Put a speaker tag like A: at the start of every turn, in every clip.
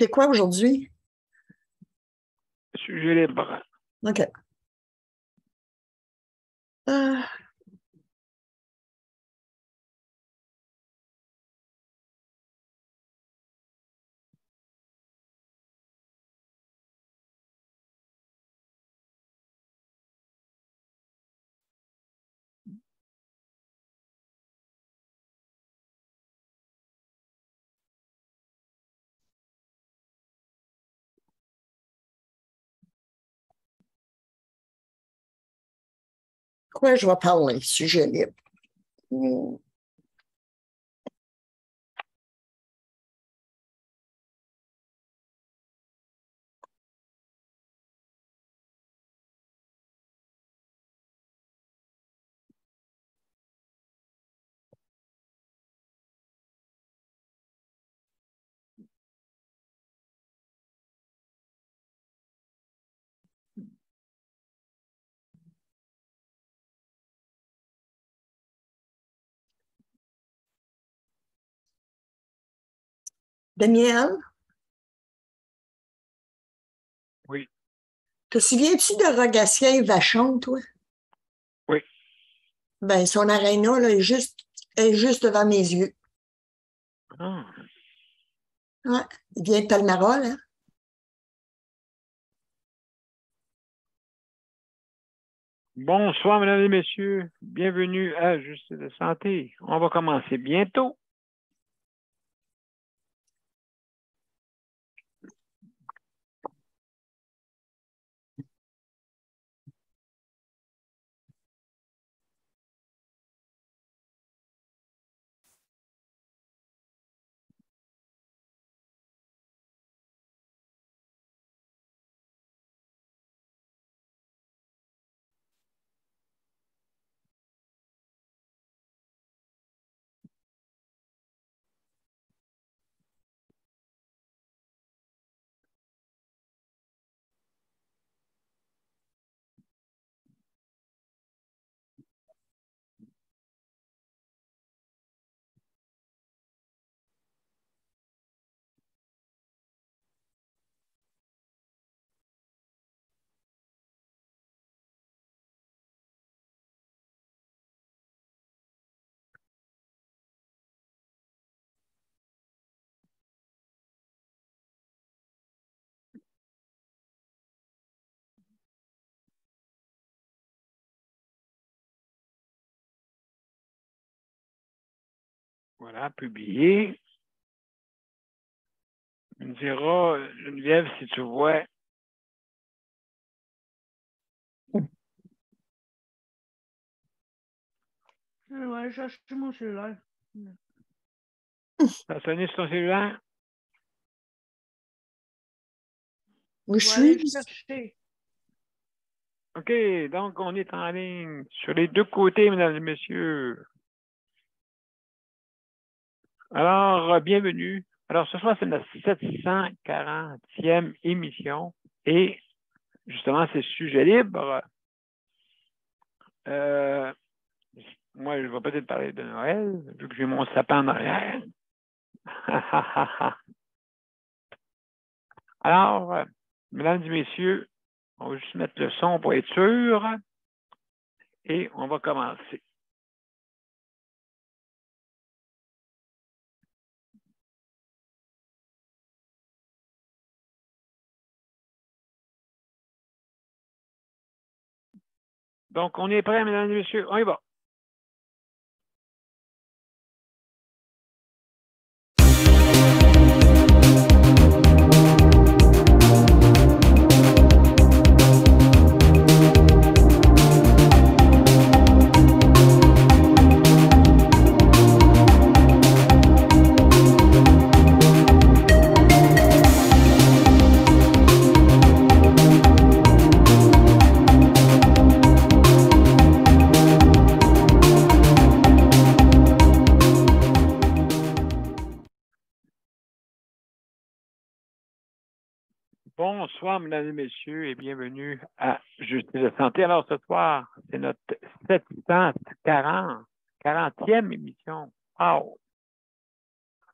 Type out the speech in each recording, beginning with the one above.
A: C'est quoi aujourd'hui?
B: Sujet libre.
A: OK. Euh, quoi je vais parler? Sujet libre. Hmm. Daniel,
B: Oui,
A: te souviens-tu de Rogatien et Vachon, toi?
B: oui.
A: Ben, son aréna, là, est juste devant mes yeux.
B: Ah.
A: Ouais. Il vient de Palmarol, hein?
B: Bonsoir, mesdames et messieurs. Bienvenue à Justice de santé. On va commencer bientôt. Voilà, publié. On me dira, Geneviève, si tu vois.
C: Ouais, j'ai acheté mon cellulaire.
B: Ça a sonné sur ton cellulaire?
A: Où je
C: Je vais aller le
A: suis?
C: chercher.
B: OK, donc on est en ligne sur les deux côtés, mesdames et messieurs. Alors, bienvenue. Alors, ce soir, c'est notre 740e émission et justement, c'est sujet libre. Moi, je vais peut-être parler de Noël, vu que j'ai mon sapin en arrière. Alors, mesdames et messieurs, on va juste mettre le son pour être sûr et on va commencer. Donc, on est prêts, mesdames et messieurs, on y va. Bonsoir, mesdames et messieurs, et bienvenue à Justice de santé. Alors, ce soir, c'est notre 740e émission. Wow!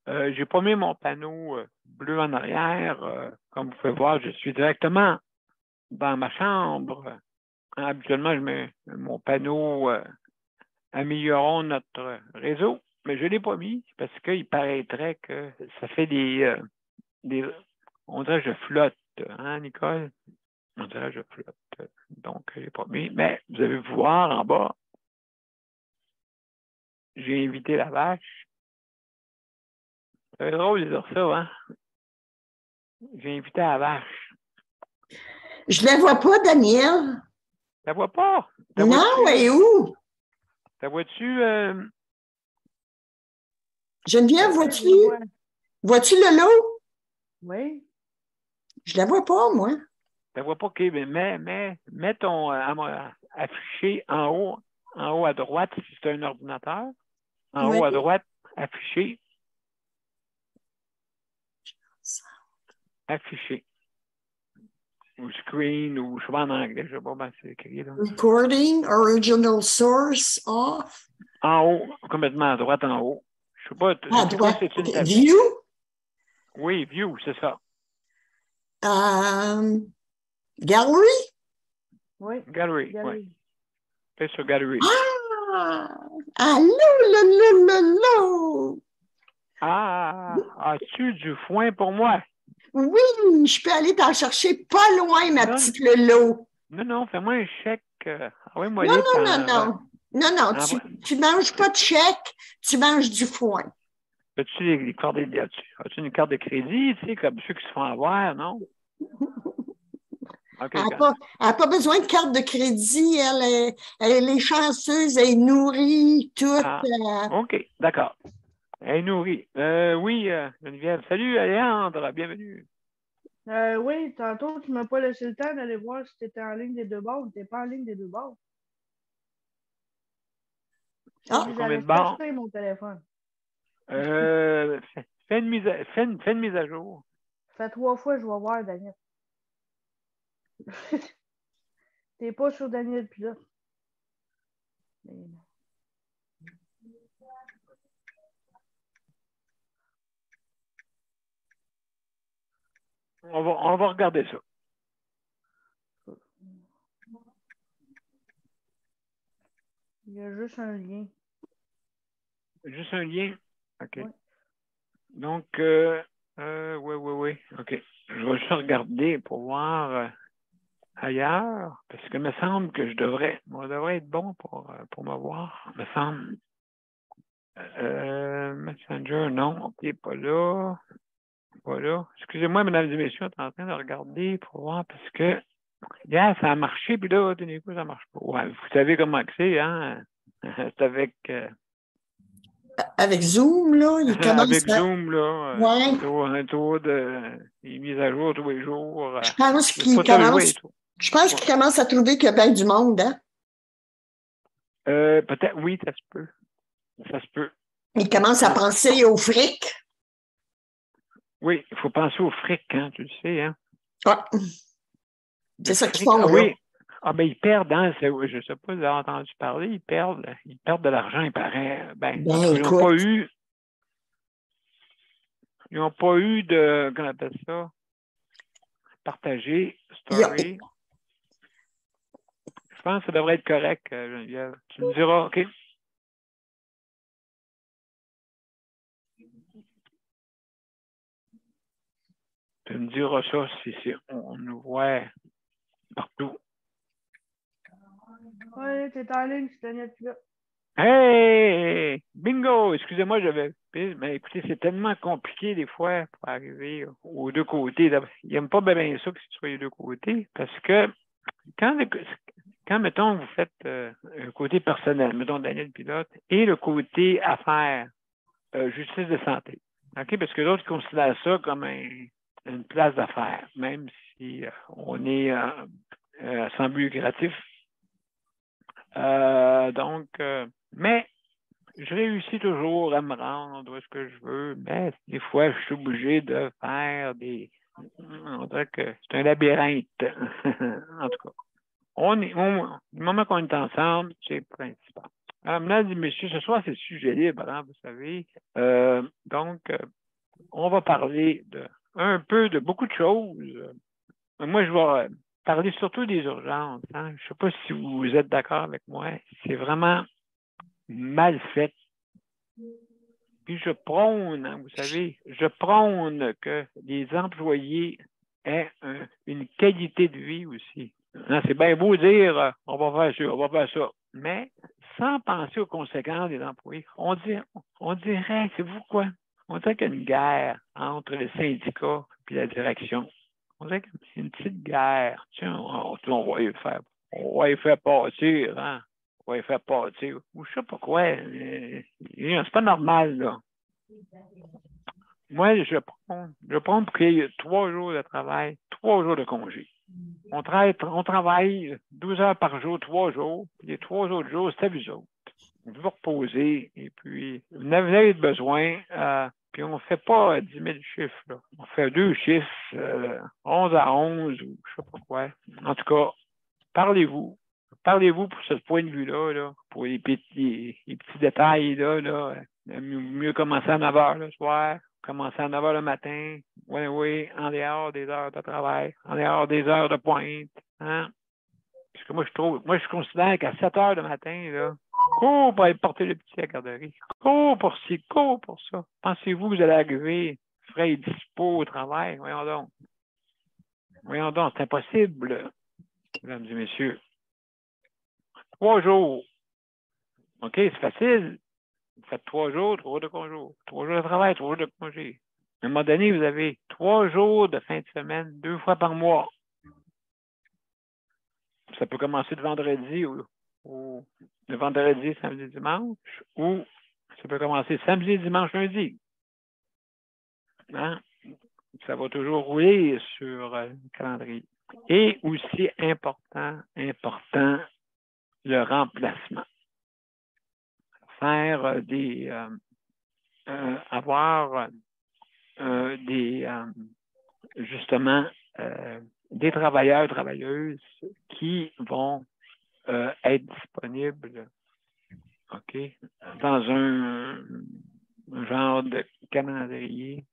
B: J'ai pas mis mon panneau bleu en arrière. Comme vous pouvez voir, je suis directement dans ma chambre. Habituellement, je mets mon panneau améliorons notre réseau, mais je ne l'ai pas mis parce qu'il paraîtrait que ça fait des on dirait que je flotte, hein, Nicole? On dirait que je flotte. Donc, je ne l'ai pas mis. Mais vous allez voir en bas, j'ai invité la vache. C'est drôle de dire ça, hein? J'ai invité la vache.
A: Je ne la vois pas, Daniel.
B: Tu la vois pas?
A: Non, elle est où?
B: La vois-tu?
A: Geneviève, vois-tu?
C: Ouais.
A: Vois-tu le lot?
C: Oui.
A: Je la vois pas, moi.
B: Tu la vois pas? OK, mais mets ton affiché en haut à droite, si c'est un ordinateur. En
A: Oui.
B: haut à droite, affiché. Affiché. Ou screen, ou je sais pas en anglais, je sais pas comment c'est écrit. Là.
A: Recording, original source, off.
B: En haut, complètement à droite, en haut. Je sais pas,
A: À
B: je sais pas
A: droite.
B: si c'est une
A: Okay.
B: tablette.
A: View.
B: Oui, view, c'est ça.
A: Gallery.
C: Oui.
B: Gallery, oui. Fais sur Gallery.
A: Allô, lolo.
B: As-tu du foin pour moi?
A: Oui, je peux aller t'en chercher pas loin, ma
B: Non.
A: petite Lolo.
B: Non, fais-moi un chèque. Envoie-moi
A: Non,
B: les
A: non, tu manges pas de chèque, tu manges du foin.
B: As-tu les cartes as-tu une carte de crédit, tu sais, comme ceux qui se font avoir, non? Okay,
A: Elle n'a pas besoin de carte de crédit, elle est chanceuse, elle est nourrie, toute.
B: OK, d'accord. Elle est nourrie. Oui, Geneviève. Salut, Alejandre, bienvenue.
C: Oui, tantôt, tu ne m'as pas laissé le temps d'aller voir si tu étais en ligne des deux bords ou tu n'es pas en ligne des deux bords.
B: Combien de bords?
C: Tester mon téléphone.
B: Fais une mise à jour.
C: Ça fait 3 fois que je vais voir Daniel. T'es pas sur Daniel Pilote.
B: On va regarder ça.
C: Il y a juste un lien.
B: Juste un lien? OK.
C: Ouais.
B: Donc, oui. OK. Je vais juste regarder pour voir ailleurs, parce que me semble que on devrait être bon pour me voir, me semble. Messenger, non, OK, pas là. Voilà. Excusez-moi, mesdames et messieurs, on est en train de regarder pour voir parce que hier, ça a marché, puis là, d'un coup, ça ne marche pas. Ouais, vous savez comment c'est, hein? C'est avec
A: Avec Zoom, là, il commence
B: avec Zoom, là.
A: Ouais.
B: Un tour de mise à jour tous les jours.
A: Je pense qu'il commence à trouver qu'il y a bien du monde, hein?
B: Peut-être, oui, ça se peut. Ça se peut.
A: Il commence à penser au fric.
B: Oui, il faut penser au fric, hein, tu le sais, hein?
A: Ouais. C'est ça qu'ils font, là.
B: Oui. Ben ils perdent, hein? Je ne sais pas si vous avez entendu parler, ils perdent de l'argent, il paraît. Ils n'ont pas eu. Ils n'ont pas eu de. Comment on appelle ça? Partager, story. Je pense que ça devrait être correct, Geneviève. Tu me diras, OK? Tu me diras ça si on nous voit partout.
C: Oui, t'es en ligne, c'est Daniel Pilote.
B: Hey! Bingo! Excusez-moi, mais écoutez, c'est tellement compliqué des fois pour arriver aux deux côtés. Ils n'aiment pas bien ça que ce soit les deux côtés parce que quand mettons, vous faites un côté personnel, mettons Daniel Pilote, et le côté affaires, justice de santé. OK? Parce que l'autre considère ça comme une place d'affaires, même si on est sans but lucratif. Mais je réussis toujours à me rendre où est-ce que je veux, mais des fois, je suis obligé de faire on dirait que c'est un labyrinthe. En tout cas, du moment qu'on est ensemble, c'est le principal. Mesdames et messieurs, ce soir, c'est sujet libre, hein, vous savez. Donc, on va parler un peu de beaucoup de choses. Moi, je vais parler surtout des urgences. Hein. Je ne sais pas si vous êtes d'accord avec moi. C'est vraiment mal fait. Puis je prône, hein, vous savez, je prône que les employés aient une qualité de vie aussi. Hein, c'est bien beau dire on va faire ça, on va faire ça, mais sans penser aux conséquences des employés. On dirait, c'est vous quoi? On dirait qu'il y a une guerre entre les syndicats et la direction. On dirait qu'il y a une petite guerre. Tiens, on va y faire passer, hein? On va y faire passer. Ou je sais pas quoi. C'est pas normal, là. Moi, je prends pour qu'il y ait 3 jours de travail, 3 jours de congé. On travaille 12 heures par jour, 3 jours. Puis les 3 autres jours, c'est à vous autres. Vous vous reposez et puis vous avez besoin. Puis on ne fait pas 10 000 chiffres. Là. On fait 2 chiffres, 11 à 11 ou je ne sais pas quoi. En tout cas, parlez-vous. Parlez-vous pour ce point de vue-là, là, pour les petits détails. Là, mieux commencer à 9 h le soir, commencer à 9 h le matin. Oui, en dehors des heures de travail, en dehors des heures de pointe. Hein? Parce que moi, je considère qu'à 7 h le matin, là, cours pour aller porter le petit à la garderie. Cours pour ci, cours pour ça. Pensez-vous que vous allez arriver frais et dispo au travail? Voyons donc. Voyons donc, c'est impossible, mesdames et messieurs. 3 jours. OK, c'est facile. Vous faites 3 jours, 3 jours de congé. 3 jours de travail, 3 jours de congé. À un moment donné, vous avez 3 jours de fin de semaine, 2 fois par mois. Ça peut commencer de vendredi ou de vendredi, samedi, dimanche, ou ça peut commencer samedi, dimanche, lundi. Hein? Ça va toujours rouler sur le calendrier. Et aussi important, le remplacement. Faire avoir justement des travailleurs, travailleuses qui vont être disponibles, OK, dans un genre de calendrier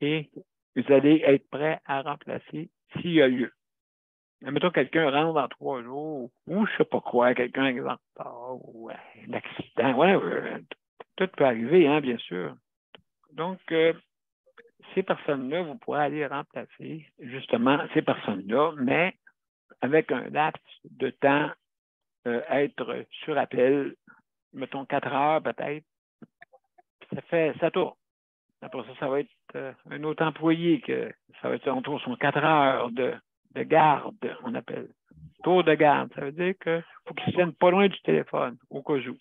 B: et vous allez être prêt à remplacer s'il y a lieu. Mettons quelqu'un rentre dans 3 jours ou je ne sais pas quoi, quelqu'un est en retard ou un accident, whatever. Tout peut arriver, hein, bien sûr. Donc, ces personnes-là, vous pourrez aller remplacer justement ces personnes-là, mais avec un laps de temps, être sur appel, mettons 4 heures peut-être, ça tourne. Après ça va être un autre employé que ça va être autour de 4 heures de garde, on appelle. Tour de garde, ça veut dire qu'il faut qu'il se tienne pas loin du téléphone, au cas où.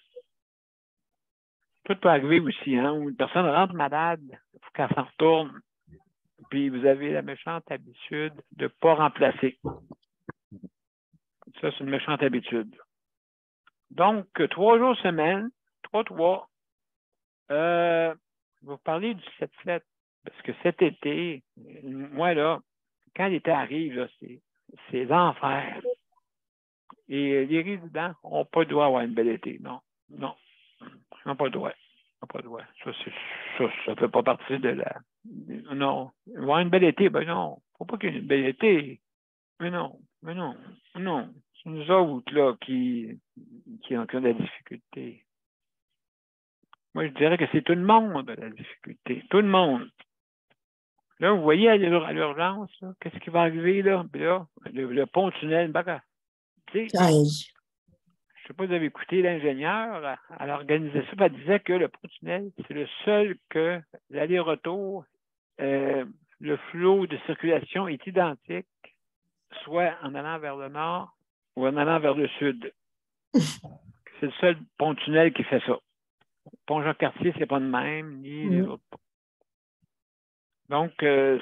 B: Tout peut arriver aussi, hein, où une personne rentre malade, il faut qu'elle s'en retourne. Puis vous avez la méchante habitude de ne pas remplacer. Ça, c'est une méchante habitude. Donc, 3 jours semaine, 3-3. Je vais vous parler du 7-7. Parce que cet été, moi, là, quand l'été arrive, là, c'est l'enfer. Et les résidents n'ont pas le droit d'avoir une belle été. Non. Ils n'ont pas le droit. Ça ne fait pas partie de la... Non. Avoir une belle été, ben non. Il ne faut pas qu'il y ait une belle été. Mais non. C'est nous autres, là, qui ont de la difficulté. Moi, je dirais que c'est tout le monde la difficulté. Tout le monde. Là, vous voyez à l'urgence, qu'est-ce qui va arriver, là? Puis là, le pont-tunnel, je ne sais pas si vous avez écouté l'ingénieur, elle organisait ça, elle disait que le pont-tunnel, c'est le seul que l'aller-retour, le flot de circulation est identique, soit en allant vers le nord ou en allant vers le sud. C'est le seul pont-tunnel qui fait ça. Pont Jean-Cartier, c'est pas de même, ni les autres ponts. Donc, on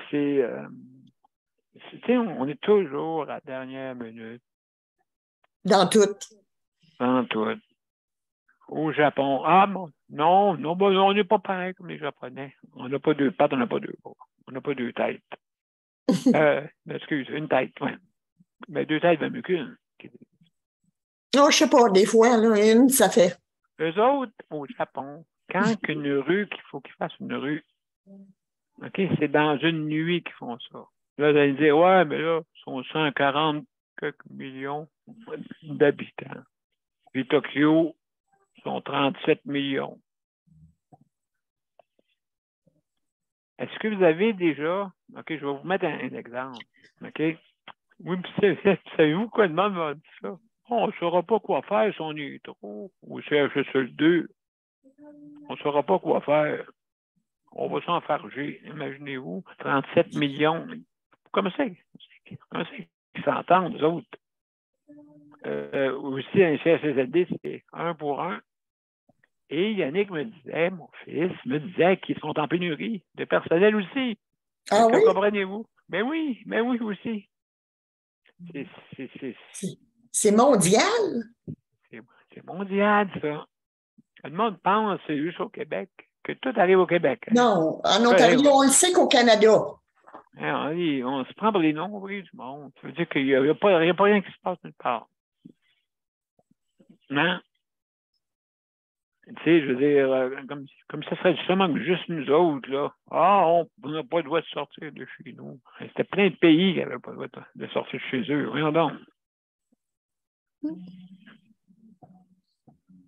B: est toujours à la dernière minute.
A: Dans tout.
B: Dans tout. Au Japon. Ah, bon, non, on n'est pas pareil comme les Japonais. On n'a pas 2 pattes, on n'a pas 2 bras. On n'a pas 2 têtes. Excuse, une tête, oui. Mais 2 têtes, va mieux qu'une.
A: Non, je ne sais pas, des fois, là, une, ça fait.
B: Eux autres, au Japon, quand une rue, qu'il faut qu'ils fassent une rue, OK, c'est dans une nuit qu'ils font ça. Là, vous allez dire, ouais, mais là, ils sont 140 quelques millions d'habitants. Puis Tokyo, sont 37 millions. Est-ce que vous avez déjà... OK, je vais vous mettre un exemple. OK? Oui, puis savez-vous quoi le monde va dire ça? On ne saura pas quoi faire si on est trop. Au CHSL2, on ne saura pas quoi faire. On va s'enfarger. Imaginez-vous, 37 millions. Comment ça qu'ils s'entendent, les autres? Aussi, un CHSLD, c'est 1 pour 1. Et Yannick me disait, mon fils me disait qu'ils sont en pénurie de personnel aussi.
A: Ah oui?
B: Comprenez-vous? Mais oui aussi.
A: C'est mondial?
B: C'est mondial, ça. Le monde pense que c'est juste au Québec, que tout arrive au Québec. Hein?
A: Non, en Ontario, on le sait qu'au Canada.
B: Hein, on se prend pour les nombris du monde. Ça veut dire qu'il n'y a pas rien qui se passe nulle part. Non? Tu sais, je veux dire, comme ça serait justement juste nous autres, là. Ah, on n'a pas le droit de sortir de chez nous. C'était plein de pays qui n'avaient pas le droit de sortir de chez eux. Voyons donc.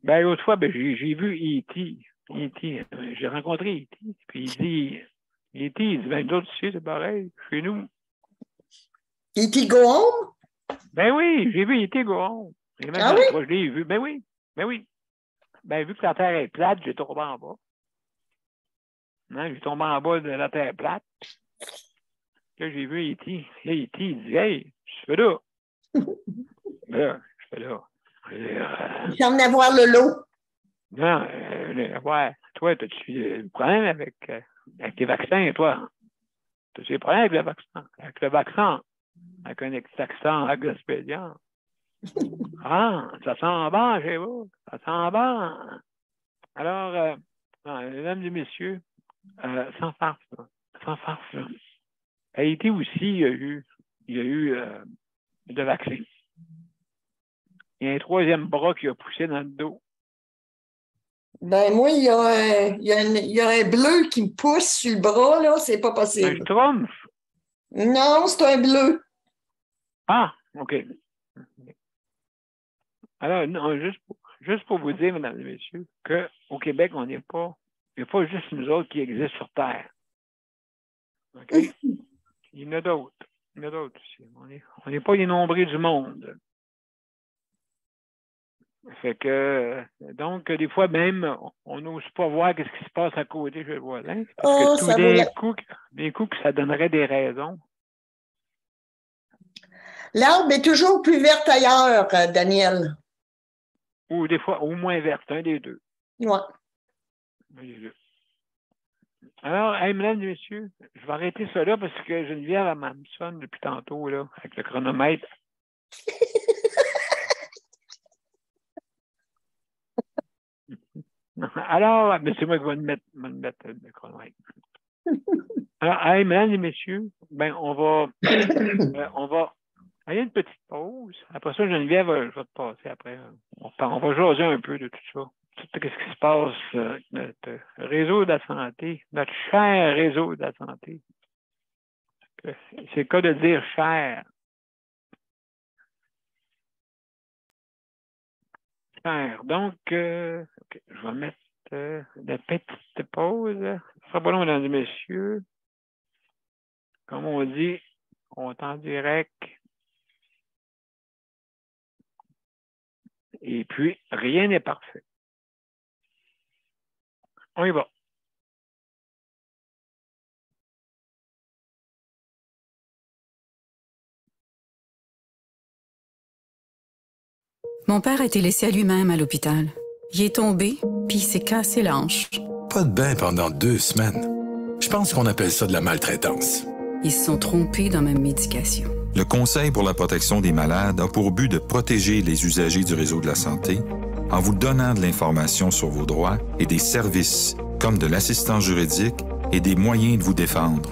B: Ben, l'autre fois, j'ai vu E.T. J'ai rencontré E.T. Puis il dit, ben, d'autres ici, c'est pareil, chez nous.
A: E.T. Go Home?
B: Ben oui, j'ai vu E.T. Go Home.
A: Ah oui?
B: Je l'ai vu. Ben oui. Ben, vu que la Terre est plate, j'ai tombé en bas. Hein, j'ai tombé en bas de la Terre plate. Là, j'ai vu E.T. Là, E.T. il dit, hey, je fais là. Là, je fais là.
A: Il s'en venait voir le lot.
B: Non, ouais. Toi, as-tu des problèmes avec tes vaccins, toi? As-tu des problèmes avec le vaccin? Avec le vaccin? Avec un accent anglo-spédien? Ah, ça sent bon chez vous. Ça sent bon. Alors, mesdames et messieurs, sans farce, là. Sans farce, là. Haïti aussi, il y a eu de vaccins. Il y a un troisième bras qui a poussé dans le dos.
A: Ben moi, il y a un bleu qui me pousse sur le bras, là, c'est pas
B: Un
A: possible.
B: schtroumpf?
A: Non, c'est un bleu.
B: Ah, OK. Alors, non, juste pour vous dire, mesdames et messieurs, qu'au Québec, il n'y a pas juste nous autres qui existent sur Terre. OK? Il y en a d'autres. Il y en a d'autres aussi. On n'est pas les nombrils du monde. Fait que, donc, des fois même, on n'ose pas voir ce qui se passe à côté chez le voisin. Parce que tout d'un coup, que ça donnerait des raisons.
A: L'herbe est toujours plus verte ailleurs, Daniel.
B: Ou des fois, au moins verte, un des deux.
A: Ouais.
B: Alors, hey, mesdames et messieurs, je vais arrêter ça là parce que Geneviève elle me sonne depuis tantôt, là, avec le chronomètre. Alors, mais c'est moi qui vais me mettre le chronomètre. Alors, hey, mesdames et messieurs, ben, on va aller une petite pause. Après ça, Geneviève, je vais te passer après. On va jaser un peu de tout ça. Tout ce qui se passe, notre réseau de la santé, notre cher réseau de la santé. C'est le cas de dire cher. Cher. Donc, okay, je vais mettre la petite pause. Ça sera pas long, mesdames et messieurs. Comme on dit, on est en direct. Et puis, rien n'est parfait. On y va.
D: Mon père a été laissé à lui-même à l'hôpital. Il est tombé, puis il s'est cassé la hanche.
E: Pas de bain pendant 2 semaines. Je pense qu'on appelle ça de la maltraitance.
D: Ils se sont trompés dans ma médication.
F: Le Conseil pour la protection des malades a pour but de protéger les usagers du réseau de la santé en vous donnant de l'information sur vos droits et des services comme de l'assistance juridique et des moyens de vous défendre.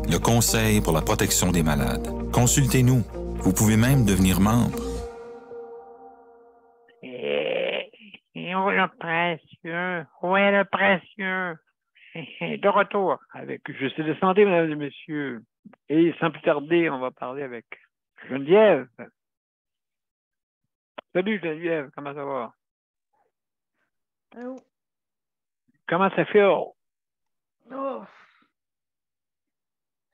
F: Le Conseil pour la protection des malades. Consultez-nous. Vous pouvez même devenir membre.
B: Et le précieux? Où est le précieux? De retour avec Justice de santé, mesdames et messieurs. Et sans plus tarder, on va parler avec Geneviève. Salut Geneviève, comment ça va?
C: Allô?
B: Comment ça fait?
C: Oh,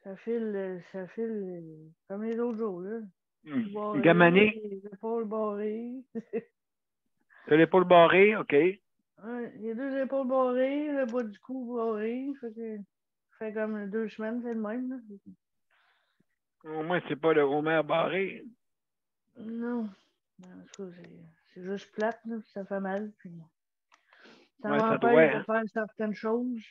C: ça file comme les autres jours, là. Barré,
B: Gamané,
C: les épaules barrées.
B: t'as l'épaule barrée, OK.
C: Ouais, les deux épaules barrées, le bas du cou barré. Ça fait comme 2 semaines, c'est le même, là.
B: Au moins, c'est pas le Homer barré.
C: Non. En tout cas, c'est juste plate, là, puis ça fait mal. Puis ça
B: Ouais, ça
C: m'empêche
B: doit.
C: de faire certaines choses.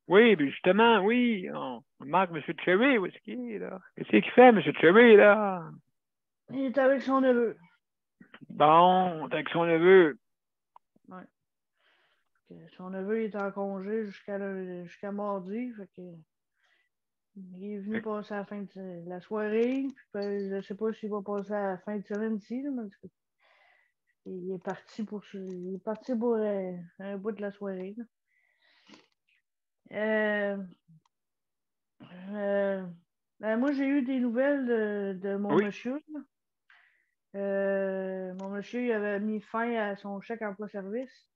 B: Oui, puis justement, oui, on manque M. Cherry, où est-ce qu'il est, là? Qu'est-ce qu'il fait, M. Cherry, là?
C: Il est avec son neveu.
B: Bon, avec son neveu.
C: Ouais. Son neveu est en congé jusqu'à mardi. Fait que, il est venu passer la fin de la soirée. Puis, je sais pas s'il va passer à la fin de semaine ici, là, mais en tout cas, il est parti pour un bout de la soirée, là. Moi, j'ai eu des nouvelles de mon
B: Oui.
C: monsieur, là. Mon monsieur, il avait mis fin à son chèque emploi-service.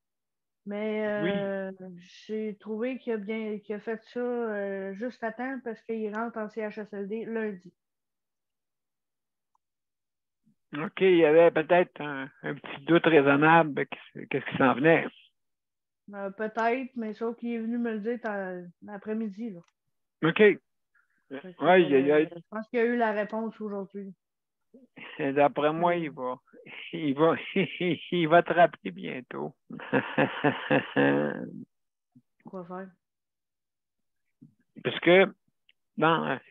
C: Mais j'ai trouvé qu'il a fait ça juste à temps parce qu'il rentre en CHSLD lundi.
B: OK, il y avait peut-être un petit doute raisonnable qu'est-ce qui s'en venait.
C: Peut-être, mais sauf qu'il est venu me le dire l'après-midi, là.
B: OK.
C: Fait que,
B: Oui,
C: je pense qu'il y a eu la réponse aujourd'hui.
B: d'après moi, il va il va te rappeler bientôt.
C: Quoi faire?
B: Parce que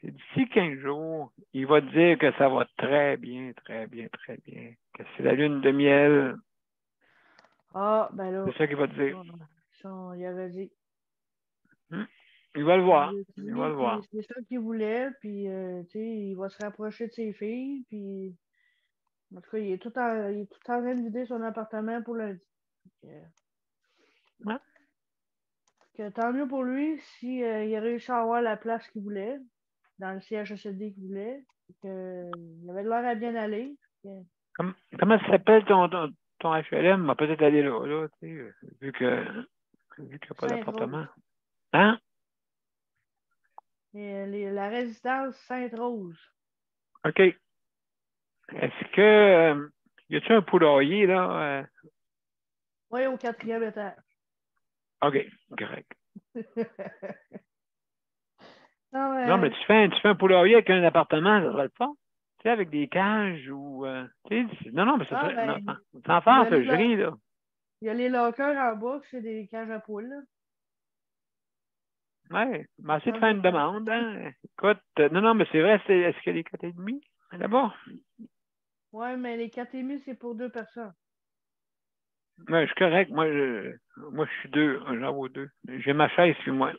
B: d'ici 15 jours, il va te dire que ça va très bien, très bien, très bien. Que c'est la lune de miel.
C: Ah, ben là.
B: C'est ça qu'il va te dire.
C: Il avait dit.
B: Il va le voir.
C: Il a
B: Il va le voir.
C: dit, c'est ça qu'il voulait, puis tu sais, il va se rapprocher de ses filles, puis en tout cas, il est tout en train de vider son appartement pour lundi.
B: Ouais.
C: Tant mieux pour lui si il a réussi à avoir la place qu'il voulait, dans le CHSLD qu'il voulait. Il avait de l'air à bien aller.
B: Comment ça s'appelle ton HLM? On va peut-être aller là, tu sais, vu qu'il n'y a pas d'appartement. Hein?
C: La résidence Sainte-Rose.
B: OK. Est-ce que y a-t-il un poulailler, là?
C: Oui, au 4e étage.
B: OK, correct.
C: Non,
B: Non, mais tu fais un poulailler avec un appartement, ça serait le fun. Tu sais, avec des cages ou. Tu sais, non, mais ça serait. Non, sans faire ce je ris, là.
C: Il y a les lockers en bas, c'est des cages à poules, là.
B: Oui, mais essayer de faire une demande, hein. Écoute, non, mais c'est vrai, est-ce qu'il y a des 4,5 là-bas?
C: Oui, mais les 4,5, c'est pour 2 personnes.
B: Oui, je suis correct. Moi, je suis 2. J'en vaux 2. J'ai ma chaise sur moi.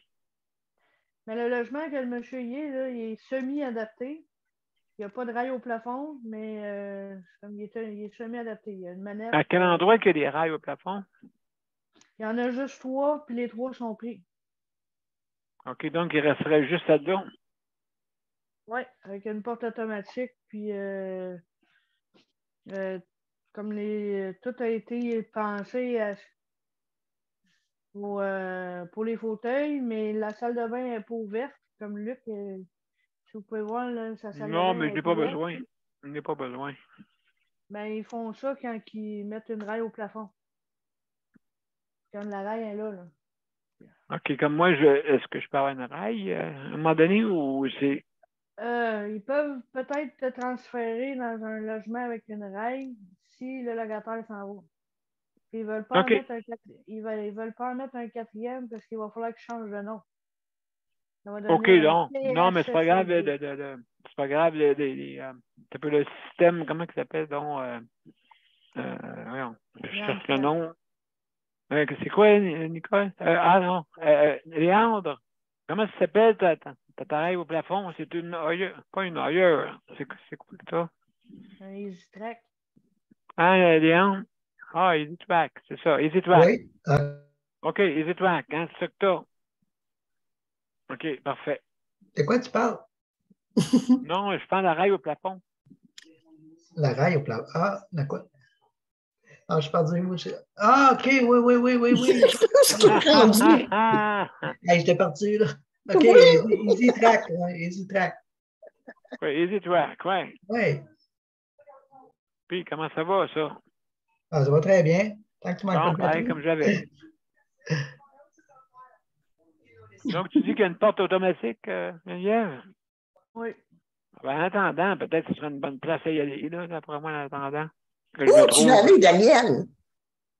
C: Mais le logement que le monsieur y est, là, il est semi-adapté. Il n'y a pas de rail au plafond, mais il est semi-adapté. Il y a une manette.
B: À quel endroit qu'il y a des rails au plafond?
C: Il y en a juste 3, puis les 3 sont pris.
B: OK, donc il resterait juste là-dedans.
C: Oui, avec une porte automatique, puis comme tout a été pensé pour les fauteuils, mais la salle de bain n'est pas ouverte, comme Luc, si vous pouvez voir, là, sa salle de bain.
B: Non, mais je n'ai pas besoin. Je n'ai pas besoin.
C: Ben, ils font ça quand ils mettent une rail au plafond. Comme la rail est là.
B: OK, comme moi, est-ce que je peux avoir une rail à un moment donné ou c'est.
C: Ils peuvent peut-être te transférer dans un logement avec une rail si le locataire s'en va. Ils veulent pas
B: OK.
C: ils veulent pas en mettre un 4e parce qu'il va falloir qu'ils changent de nom. Ça va
B: OK,
C: devenir
B: non, mais c'est pas grave.
C: CHSLD.
B: C'est pas grave. C'est un peu le système, comment il s'appelle donc? Voyons, je cherche le nom. C'est quoi, Nicole? Non. Léandre, comment ça s'appelle ta rail au plafond? C'est une ailleurs. Pas une ailleurs. C'est quoi ça?
C: Un EasyTrack.
B: Hein, Léandre? Ah, Easy Track, c'est ça. Easy Track.
G: Oui.
B: OK, Easy Track, hein, c'est ça que t'as. OK, parfait.
G: De quoi tu parles?
B: Non, je prends la rail au plafond.
G: La rail au plat. Ah, de quoi? Ah, je suis perdu. Moi, Ah, OK, oui.
A: Ce qui est rendu.
G: Hey, j'étais parti, là. OK,
A: Oui.
G: Easy Track. Ouais, Easy Track.
B: Oui, Easy Track, oui.
G: Oui.
B: Puis, comment ça va, ça?
G: Ah, ça va très bien. Tant que tu manques pas
B: Bon,
G: de
B: pareil
G: batterie.
B: comme j'avais. Donc, tu dis qu'il y a une porte automatique, Geneviève?
C: Oui.
B: Ben, en attendant, peut-être que ce serait une bonne place à y aller, là, d'après moi, en attendant. Que je
A: Où
B: me
A: tu vas
B: trouve.
A: aller, Daniel?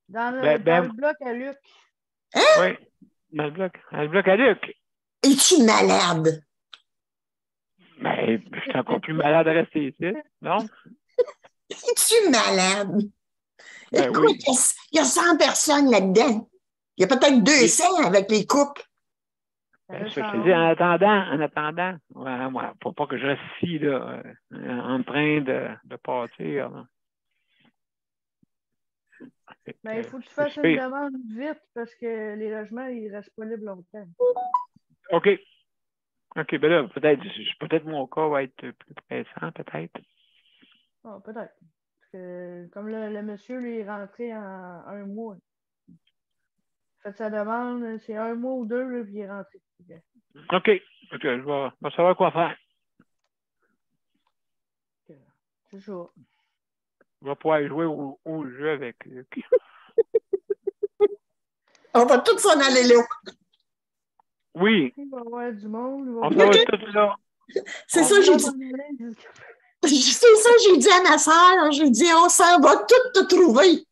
C: Dans le,
B: Ben,
C: dans le bloc à Luc.
B: oui, dans le bloc. Dans le bloc à Luc.
A: Es-tu malade?
B: Ben, je suis encore plus malade à rester ici, non?
A: Es-tu malade?
B: Ben
A: Écoute,
B: oui.
A: il y a 100 personnes là-dedans. Il y a peut-être 200 avec les couples.
B: Ben, ça, je te dis, en attendant, ouais, pour pas que je reste ici, là, en train de partir. Là.
C: Ben, il faut que tu fasses une demande vite parce que les logements, ils ne restent pas libres longtemps.
B: OK. OK, ben là, peut-être mon cas va être plus pressant, peut-être.
C: Ah, peut-être. Parce que, comme le monsieur, lui, est rentré en 1 mois. Fait sa demande, c'est 1 mois ou 2, là, puis il est rentré.
B: OK. OK, je vais savoir quoi faire.
C: C'est ça.
B: Je vais pouvoir jouer au jeu avec Luc.
A: On va tous s'en aller là.
B: Oui.
C: Il va y avoir du monde.
B: On s'en va tous là.
A: C'est ça, j'ai dit. C'est ça, j'ai dit à ma soeur. J'ai dit, on s'en va tous te trouver.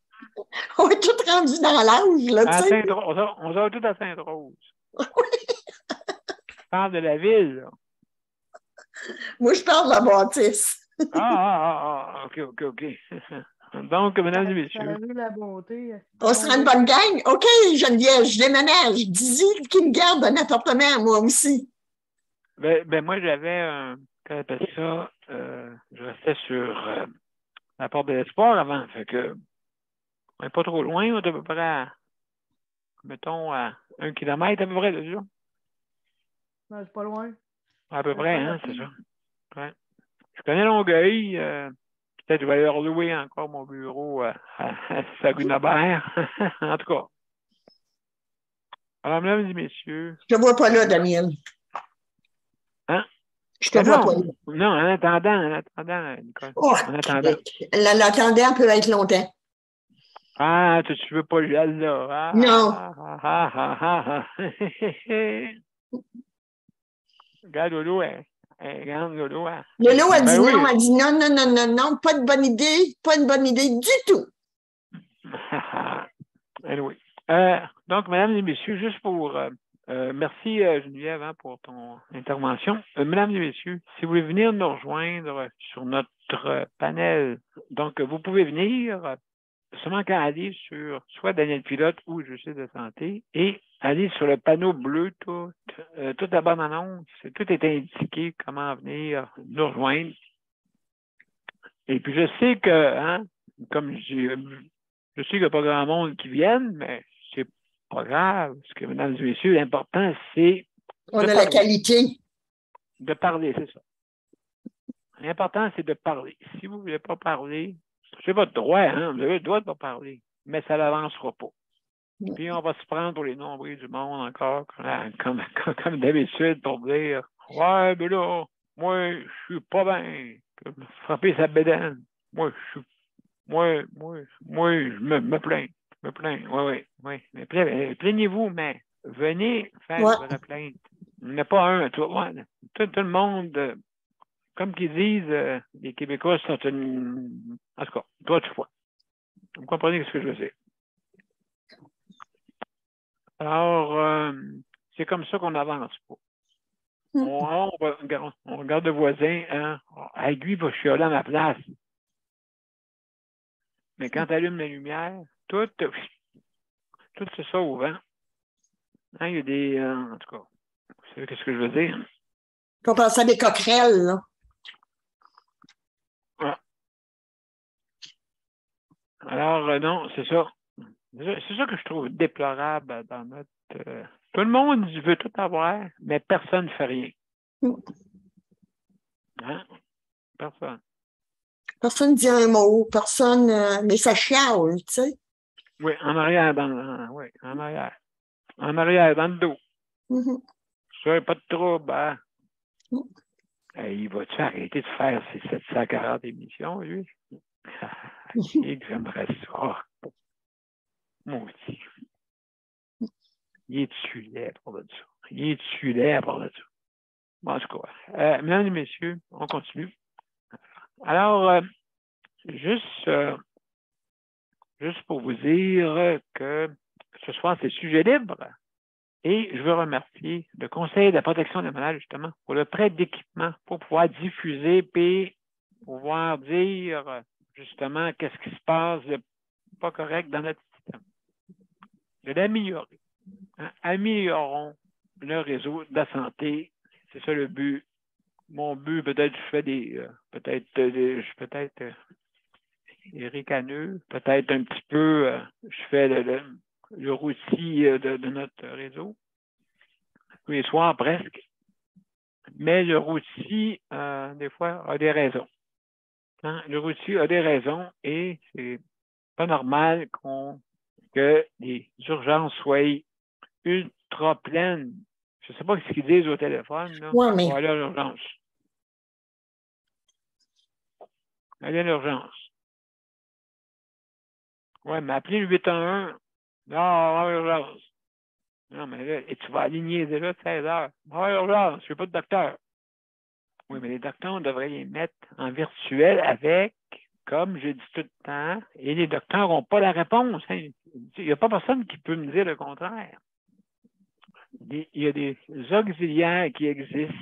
A: On est tous rendus dans l'âge, là, tu sais.
B: On s'en va tous à Sainte-Rose. Je parle de la ville, là.
A: Moi, je parle de la bâtisse.
B: OK. Donc, mesdames et messieurs.
C: La bonté.
A: On sera une bonne gang. OK, Geneviève, je déménage. Dis-y qu'il me garde un appartement, moi aussi.
B: Ben moi, j'avais comment appelle ça? Je restais sur la porte de l'Espoir avant. Fait que on n'est pas trop loin, on est à peu près mettons, à 1 kilomètre à peu près de ça.
C: Non, c'est pas loin.
B: À peu près, hein, c'est ça. Ouais. Je connais Longueuil. Peut-être que je vais aller relouer encore mon bureau à Saguenay-Bert. En tout cas. Alors, mesdames et messieurs.
A: Je te vois pas là, Daniel.
B: Hein?
A: Je te vois pas là.
B: Non, en attendant, Nicole.
A: Oh,
B: en attendant.
A: L'attendant peut être longtemps.
B: Ah, tu veux pas le là.
A: Non.
B: Regarde, Lolo, regarde, Lolo.
A: Lolo a dit non, elle dit non, pas de bonne idée, pas une bonne idée du tout.
B: Anyway. Donc, mesdames et messieurs, juste pour... merci, Geneviève, hein, pour ton intervention. Mesdames et messieurs, si vous voulez venir nous rejoindre sur notre panel, donc vous pouvez venir seulement qu'à aller sur soit Daniel Pilote ou Justice de santé et aller sur le panneau bleu, toute la bonne annonce, tout est indiqué, comment venir nous rejoindre. Et puis je sais que, hein, comme je sais qu'il n'y a pas grand monde qui vienne, mais c'est pas grave, parce que, mesdames et messieurs, l'important, c'est
A: on a la qualité.
B: De parler, c'est ça. L'important, c'est de parler. Si vous ne voulez pas parler, c'est votre droit, hein? Vous avez le droit de ne pas parler, mais ça n'avancera pas. Puis on va se prendre pour les nombrils du monde encore, comme d'habitude, pour dire ouais, mais là, moi, je suis pas bien. Frapper sa bédaine. Moi, je me plains. Je me plains. Oui. Mais plaignez-vous, mais venez faire votre plainte. Il n'y en a pas un. Tout le monde, comme qu'ils disent, les Québécois sont une. En tout cas, toi, tu vois. Vous comprenez ce que je veux dire. Alors, c'est comme ça qu'on n'avance pas. On regarde le voisin, hein. Lui, il va chialer à ma place. Mais quand tu allumes la lumière, tout c'est ça au vent. Hein, il y a des... en tout cas, vous savez ce que je veux dire?
A: On pense à des coquerelles, là.
B: Alors, non, c'est ça. C'est ça que je trouve déplorable dans notre... tout le monde veut tout avoir, mais personne ne fait rien. Hein? Personne.
A: Personne ne dit un mot, personne, mais ça chiale, tu sais.
B: Oui, en arrière, en arrière. En arrière, dans le dos. Ça, pas de trouble, hein? Il va-tu arrêter de faire ses 740 émissions, lui? Et que j'aimerais ça. Maudit. Il est-tu laid pour de ça? Il est-tu laid pour de ça? Bon, en tout cas, mesdames et messieurs, on continue. Alors, juste pour vous dire que ce soir, c'est sujet libre. Et je veux remercier le Conseil de la protection des malades, justement, pour le prêt d'équipement, pour pouvoir diffuser et pouvoir dire, justement, qu'est-ce qui se passe de pas correct dans notre système. De l'améliorer. Hein? Améliorons le réseau de la santé. C'est ça le but. Mon but, peut-être, je fais peut-être ricaneux, peut-être un petit peu, je fais le routier de notre réseau. Tous les soirs, presque. Mais le routier, des fois, a des raisons. Hein? Le routier a des raisons et c'est pas normal que les urgences soient ultra pleines. Je ne sais pas ce qu'ils disent au téléphone. Là.
A: Ouais, mais...
B: On va aller à l'urgence. Allez à l'urgence. Oui, mais appelez le 811. Non, on va à l'urgence. Non, mais là, et tu vas aligner déjà 16 heures. On va à l'urgence, je ne suis pas de docteur. Oui, mais les docteurs, on devrait les mettre en virtuel avec, comme je dis tout le temps, et les docteurs n'ont pas la réponse. Hein. Il n'y a pas personne qui peut me dire le contraire. Il y a des auxiliaires qui existent.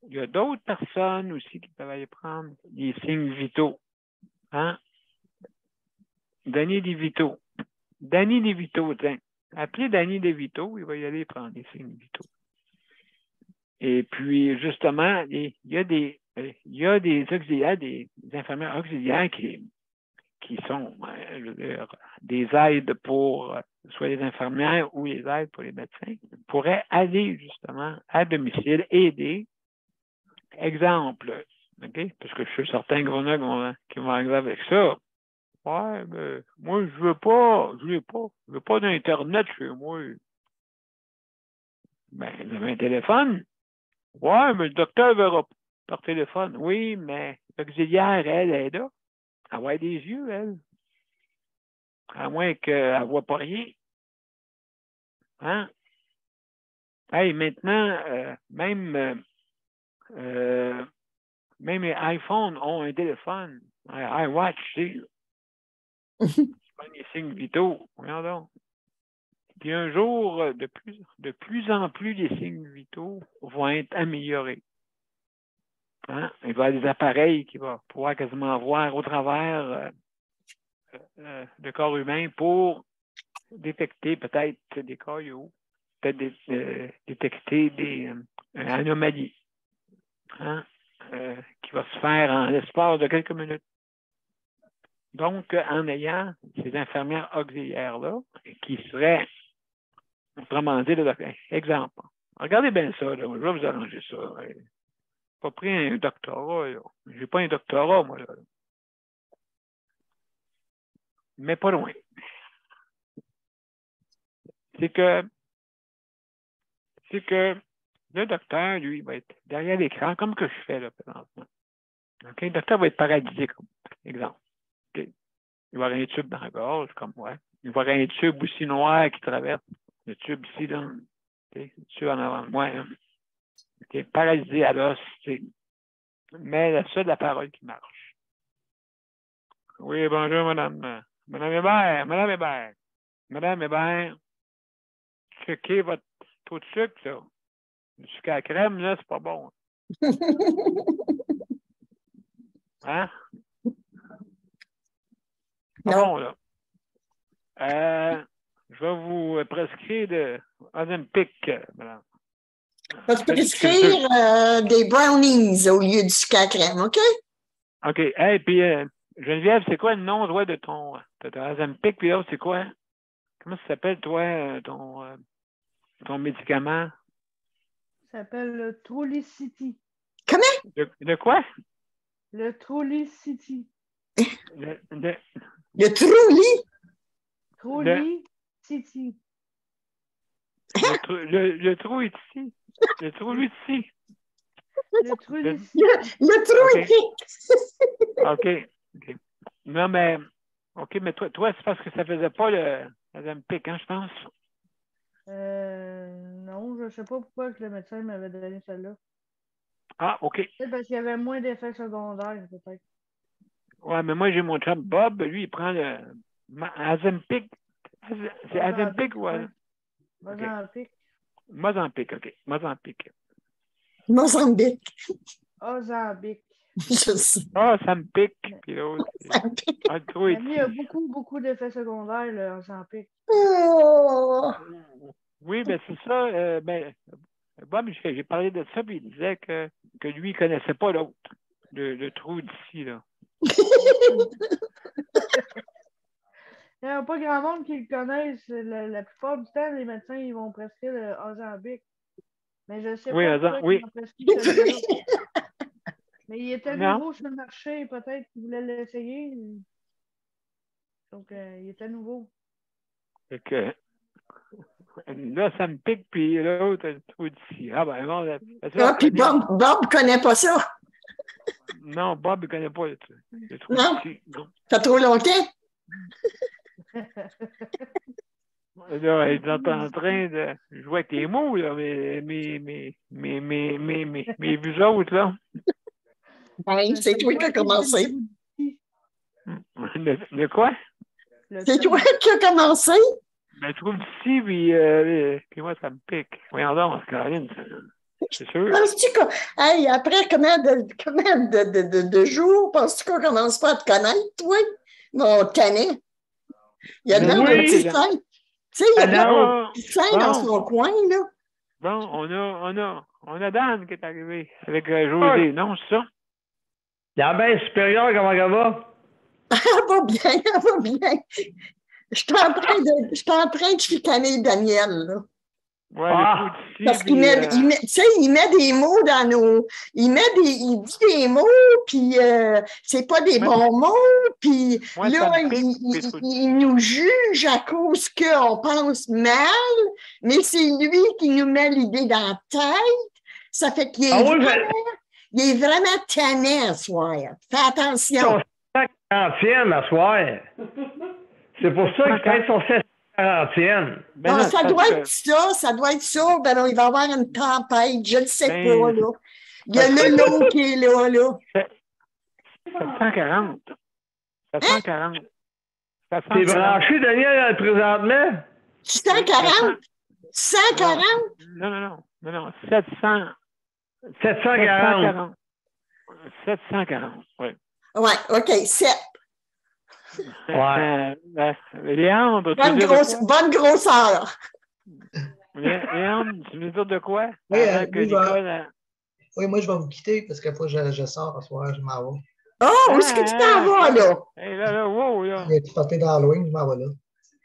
B: Il y a d'autres personnes aussi qui peuvent aller prendre des signes vitaux. Hein? Danny DeVito. Danny DeVito, tiens. Appelez Danny DeVito, il va y aller prendre des signes vitaux. Et puis, justement, il y a des auxiliaires, des infirmières auxiliaires qui sont des aides pour soit les infirmières ou les aides pour les médecins, pourraient aller justement à domicile, aider. Exemple, okay? Parce que je suis certain qu'il y en a qui vont arriver avec ça. Ouais, mais moi, je veux pas d'Internet chez moi. Ben, vous avez un téléphone? Ouais, mais le docteur verra par téléphone. Oui, mais l'auxiliaire, elle est là. Elle voit des yeux, elle. À moins qu'elle ne voit pas rien. Hein? Hey, maintenant, même les iPhones ont un téléphone. iWatch, tu sais. C'est pas des signes vitaux. Regardons. Puis un jour, de plus en plus, les signes vitaux vont être améliorés. Hein? Il va y avoir des appareils qui vont pouvoir quasiment voir au travers le corps humain pour détecter peut-être des caillots, peut-être détecter des anomalies, hein? Qui va se faire en l'espace de quelques minutes. Donc, en ayant ces infirmières auxiliaires-là, qui seraient, autrement dit, exemple, regardez bien ça, là, je vais vous arranger ça. Je n'ai pas pris un doctorat, je n'ai pas un doctorat, moi, là. Mais pas loin. C'est que le docteur, lui, il va être derrière l'écran, comme que je fais là, présentement. Okay? Le docteur va être paralysé, comme exemple. Okay? Il va avoir un tube dans la gorge, comme moi. Il va avoir un tube aussi noir qui traverse. Le tube ici, là. Okay? Le tube en avant de moi. Hein? Okay? Paralysé à l'os. Mais c'est ça de la parole qui marche. Oui, bonjour, madame. Madame Hébert. Madame Hébert, checkez votre taux de sucre, là. Le sucre à crème, là, c'est pas bon. Hein? Pas bon, là. Je vais vous prescrire de Ozempic, madame.
A: Tu peux prescrire des brownies au lieu du sucre à crème, OK?
B: OK. Et puis, Geneviève, c'est quoi le nom, toi, de ton Ozempic, puis l'autre, c'est quoi? Comment ça s'appelle, toi, ton médicament?
C: Ça s'appelle le Trulicity.
A: Comment?
B: De quoi?
C: Le Trulicity.
A: Le Truly?
C: Trulicity.
B: Le trou est ici. Le trou est ici.
C: Le Trulicity.
A: Le Truly!
B: OK. Non, mais... OK, mais toi, c'est parce que ça faisait pas le Ozempic, hein, je pense.
C: Non, je sais pas pourquoi que le médecin m'avait donné celle-là.
B: Ah, OK.
C: Peut-être parce qu'il y avait moins d'effets secondaires, peut-être.
B: Ouais, mais moi, j'ai mon chum Bob. Lui, il prend le Ozempic. C'est Ozempic ou...
C: Ozempic.
B: Mozambique, OK. Mozambique.
A: Mozambique.
C: Ozempic.
A: Je sais.
B: Ah, ça me pique. Puis l'autre, c'est... le trou est
C: Lui, il y a beaucoup d'effets secondaires, le Ozempic.
A: Oh.
B: Oui, ben c'est ça. Bob, j'ai parlé de ça, puis il disait que lui, il connaissait pas l'autre. Le trou d'ici, là.
C: Il n'y a pas grand monde qui le connaisse. La plupart du temps, les médecins, ils vont prescrire le Ozempic. Mais je sais pas pourquoi ils ont prescrit celui-là. Mais il était nouveau sur le marché, peut-être qu'ils voulaient l'essayer. Donc, il était nouveau.
B: Fait que là, ça me pique, puis l'autre, le trou d'ici. Ah ben bon,
A: puis Bob connaît pas ça.
B: Non, Bob, il connaît pas le trou d'ici. Non.
A: Ça fait trop longtemps?
B: Là, ils sont en train de jouer avec les mots, là, mais vous autres, là.
A: Ben, c'est toi qui as commencé.
B: De quoi?
A: C'est toi qui as commencé?
B: Ben, je trouve d'ici, puis moi, ça me pique. Voyons donc, Caroline, c'est sûr.
A: Penses-tu que, hey, après combien de jours, penses-tu qu'on commence pas à te connaître, toi? Mon canet. Il y a de l'air d'un petit sein. Tu sais, il y a de l'air d'un petit sein dans son coin, là.
B: Bon, on a Dan qui est arrivé avec José, non, c'est ça?
H: La baisse supérieure, comment ça va?
A: Elle va bien. Je suis en train de chicaner Daniel, là.
B: Ouais,
A: parce qu'il met, il met des mots dans nos... Il dit des mots, puis c'est pas des bons mots, puis là, il nous juge à cause qu'on pense mal, mais c'est lui qui nous met l'idée dans la tête. Ça fait qu'il est vraiment tannant ce soir. Fais attention.
H: Son 40e à soir. C'est pour ça que quand son 40e.
A: Non, ça doit être ça. Ben non, il va y avoir une tempête, je ne sais pas, là. Il y a le lot qui est là.
B: 740. 740.
H: T'es branché, Daniel, présentement?
A: 140? 140?
B: Non. 700.
H: 740.
B: 740, oui.
A: Ouais, OK, 7.
H: Ouais.
B: Léandre,
A: bonne grosseur.
B: Léandre, tu veux dire de quoi?
G: Oui, moi, je vais vous quitter parce qu'il faut que je sors ce soir, je m'en vais.
A: Oh, où est-ce que tu t'en vas, là?
B: Wow, là.
G: Tu partais d'Halloween, je m'en vais là.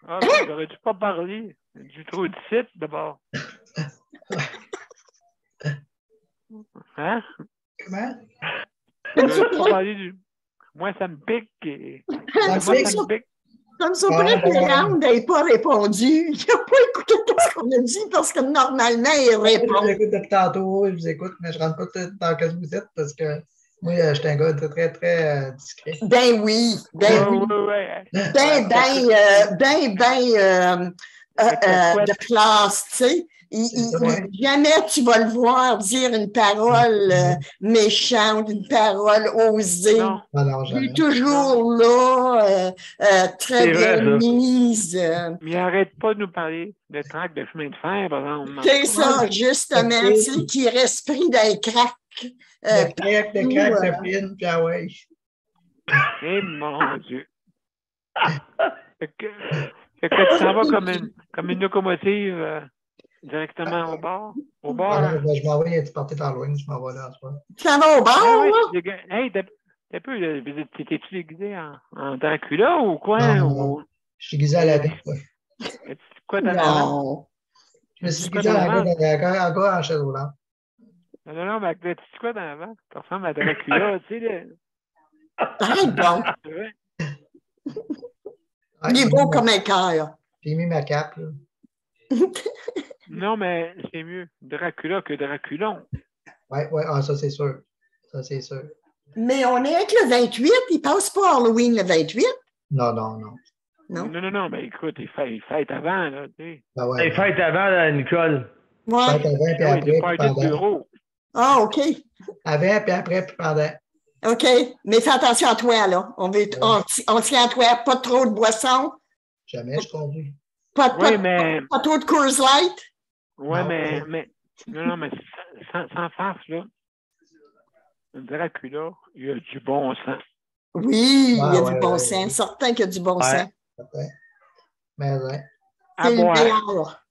B: Ah, j'aurais-tu pas parlé du trou de site, d'abord? Hein?
G: Comment?
B: Pas parler du... Moi, ça me pique.
A: Ça me pique. Ça me surprend que Léandre n'ait pas répondu. Il n'a pas écouté ce qu'on a dit parce que normalement, il répond.
G: Je vous écoute depuis tantôt, je vous écoute, mais je ne rentre pas dans ce que vous êtes parce que moi, je suis un gars très, très discret.
A: Ben oui. De classe, tu sais. Jamais tu vas le voir dire une parole méchante, une parole osée. Il est toujours là, très bien mise.
B: Mais il n'arrête pas de nous parler de traque de chemin de fer, par exemple.
A: C'est ça, justement, tu sais, qui reste pris dans les cracks.
G: De crack, de pine, puis ah ouais.
B: Eh mon Dieu. Fait que tu t'en vas comme une locomotive directement au bar?
G: Je m'en vais, tu partais d'Halloween, je m'en vais là en ce moment.
A: Tu t'en vas au bar, là?
B: Hey, T'étais-tu déguisé en Dracula ou quoi?
G: Non. Je suis déguisé à la bête, ouais.
B: Quoi t'en avant?
A: Non.
G: Je me suis déguisé à la bête encore en chaise roulante.
B: Non, mais tu quoi dans avant? Tu ressembles à Dracula, tu sais.
A: Arrête donc.
B: C'est vrai.
A: Il est beau comme un cœur.
G: J'ai mis ma cape, là.
B: Non, mais c'est mieux Dracula que Draculon.
G: Oui, ça c'est sûr. Ça c'est sûr.
A: Mais on est avec le 28, il passe pas Halloween le 28?
G: Non.
B: Non, mais écoute, il fête avant, là, tu sais.
G: Ben ouais,
H: Il fête avant, là, Nicole.
A: Ouais.
G: Fête avant, puis après,
B: des
G: puis
B: parties de
G: pendant.
B: bureau.
A: Ah, OK.
G: Avant, puis après, puis pendant.
A: OK. Mais fais attention à toi, là. On tient à toi. Pas trop de boissons.
G: Jamais je conduis.
A: Pas trop de Coors Light.
B: Oui,
G: Non,
B: mais sans farce, là. Dracula, il a du bon sens.
A: Oui, il y a du bon sens. Certain qu'il y a du bon sens.
G: Certain. Mais ouais.
B: À
A: C'est le
B: boire.
A: meilleur.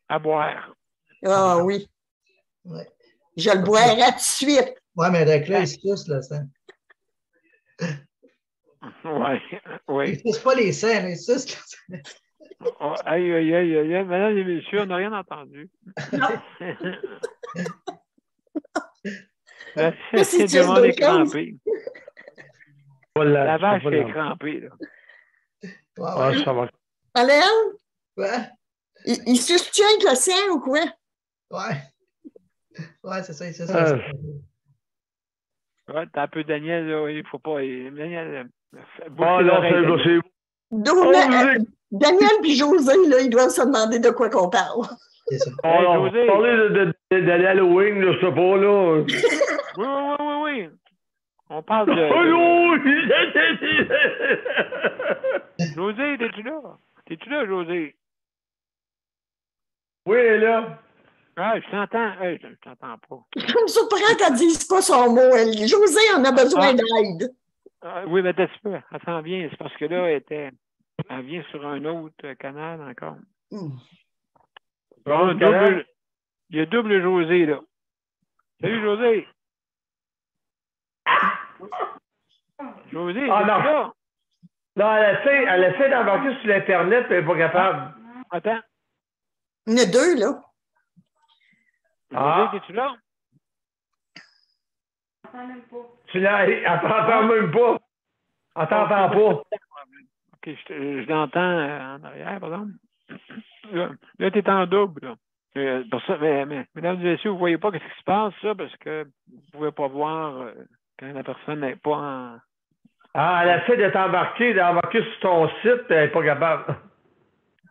B: À boire.
A: Ah oui.
G: Ouais.
A: Je le boirai tout de suite.
G: Ouais, mais Dracula, il se tousse, là, ça.
B: Oui.
G: Il ne tousse pas les seins, là, il se tousse.
B: Oh, aïe. Mesdames et messieurs, on n'a rien entendu. C'est du monde est crampé. La vache est crampée, là.
G: Ouais.
H: Ça va.
A: Alain?
G: Ouais.
A: Il se soutient avec le sang ou quoi?
G: Ouais, c'est ça.
B: Ouais, t'as un peu Daniel, là, il faut pas. Daniel.
A: Daniel et José, là, ils doivent se demander de quoi qu'on parle.
G: C'est ça.
B: José.
H: Parler d'aller à Halloween, je sais pas, là.
B: Oui. On parle de. José, t'es-tu là? T'es-tu là, José?
H: Oui, là.
B: Ah, je t'entends. Je t'entends pas.
A: Je me surprends qu'elle ne dise pas son mot. José en a besoin d'aide.
B: Oui, mais t'as peu. Elle s'en vient. C'est parce que là, elle vient sur un autre canal encore. Bon, il y a double José, là. Salut, José. José,
H: non.
B: Là?
H: Non, elle essaie d'embarquer sur l'Internet, mais elle n'est pas capable.
B: Attends.
A: Il y en a deux, là.
B: José, es-tu là?
H: Tu l'as, elle t'entend même pas. Elle t'entend pas.
B: OK, je l'entends en arrière, par exemple. Là, tu es en double, là. Pour ça, mais, mesdames et messieurs, vous ne voyez pas ce qui se passe, ça, parce que vous ne pouvez pas voir quand la personne n'est pas en...
H: Elle essaie de d'embarquer sur ton site, elle n'est pas capable.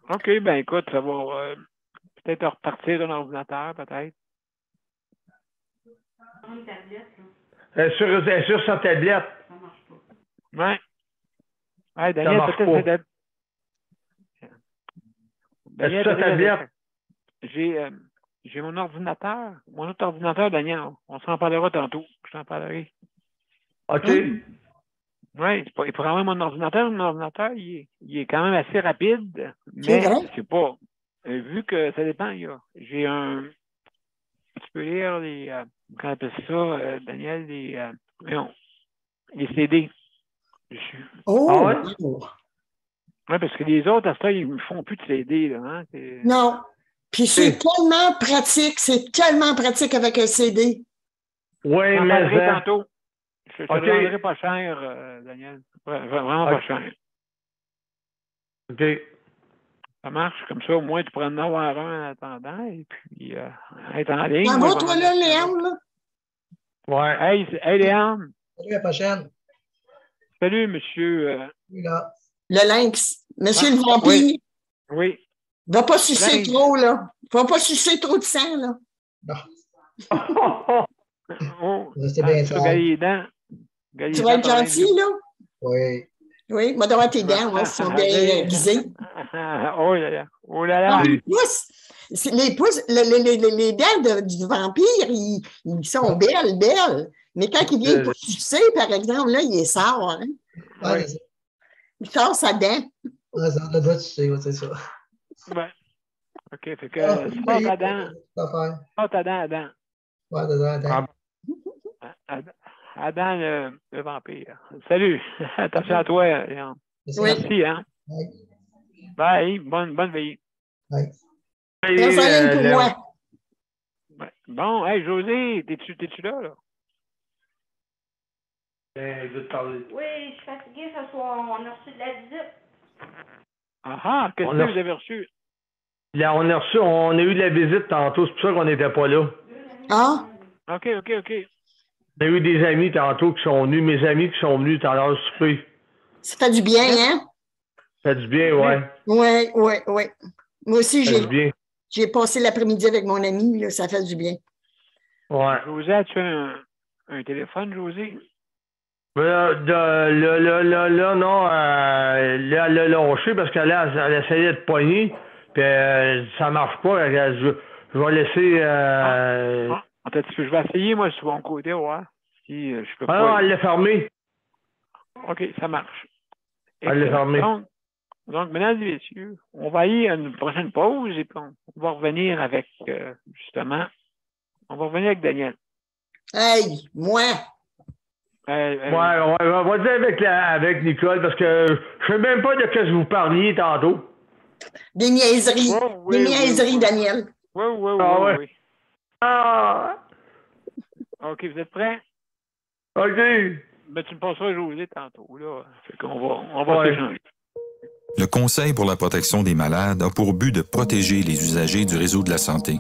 B: OK, ben écoute, ça va peut-être repartir d'un ordinateur, peut-être.
I: Une tablette, là.
H: Elle est sur sa tablette.
I: Ça marche pas.
B: Oui. Ouais, Daniel, peut-être c'est...
H: Est-ce que ta tablette?
B: J'ai mon ordinateur. Mon autre ordinateur, Daniel, on s'en parlera tantôt. Je t'en parlerai.
H: OK.
B: Oui, il pourrait avoir mon ordinateur. Mon ordinateur, il est quand même assez rapide, mais c'est pas... vu que ça dépend, j'ai un... Tu peux lire les... comment on appelle ça, Daniel, les CD.
A: Oh!
B: Ouais? Oui, parce que les autres, à ce temps, ils ne font plus de CD. Là, hein?
A: Non. Puis c'est tellement pratique avec un CD.
H: Oui, mais...
B: Je tantôt. Je te vendrai pas cher, Daniel. Vraiment pas cher.
H: OK.
B: Ça marche comme ça, au moins tu pourrais en avoir un en attendant et puis être en ligne.
A: Ça va, toi, là, Léon, là?
B: Ouais. Hey, Léon.
G: Salut, à la prochaine.
B: Salut, monsieur.
G: Là.
A: Le lynx. Monsieur le vampire.
B: Oui.
A: Va pas sucer trop, là. Va pas sucer trop de sang, là.
B: Non.
G: C'est bien ça.
A: Tu vas être gentil, là?
G: Oui.
A: Oui, moi, devant tes dents, ils sont bien aiguisées.
B: Oh là là.
A: Les pouces, les dents du vampire, ils sont belles. Mais quand il vient pour sucer, par exemple, là, il est sort. Hein?
G: Ouais,
A: il sort sa dent.
G: Ouais, ça le doigt sucer, c'est ça.
B: Ouais. OK, fait que c'est pas ta dent.
G: Pas
B: Pas ta dent à dent.
G: Ouais, ta dent à dent.
B: Adam le vampire. Salut. Attention à toi. Léon. Merci, hein.
G: Oui.
B: Bye. Bonne veille.
G: Oui.
A: Reste pour moi.
B: Ouais. Bon, hey, José, t'es-tu là?
H: Je veux te parler.
I: Oui, je suis fatiguée ce soir. On a reçu de la visite.
B: Ah, qu'est-ce que vous avez reçu?
H: Là, on a eu de la visite tantôt, c'est pour ça qu'on n'était pas là.
A: Ah?
B: OK.
H: On a eu des amis tantôt qui sont venus, mes amis qui sont venus dans leur souper.
A: Ça fait du bien, hein?
H: Ça fait du bien, ouais.
A: Oui. Moi aussi,
H: Ça fait du bien.
A: j'ai passé l'après-midi avec mon ami, là, ça fait du bien.
H: Ouais.
B: José, as-tu un téléphone, José?
H: Mais là, non, elle a lâché parce qu'elle elle essayait de pogner, puis ça marche pas. Je vais laisser.
B: Je vais essayer, moi, sur mon côté, ouais. Si je peux pas.
H: Non, elle l'a fermé.
B: OK, ça marche.
H: Elle l'a fermé.
B: Donc, mesdames et messieurs, on va y à une prochaine pause et puis on va revenir avec, justement, Daniel.
A: Hey, moi!
H: Ouais, on va dire avec Nicole, parce que je sais même pas de quoi vous parliez tantôt.
A: Des niaiseries.
B: Oui,
A: des niaiseries, Daniel.
B: Oui.
H: Ah!
B: OK, vous êtes prêts?
H: OK.
B: Ben, tu me passeras José tantôt, là. Fait qu'on va s'échanger.
F: Le Conseil pour la protection des malades a pour but de protéger les usagers du réseau de la santé.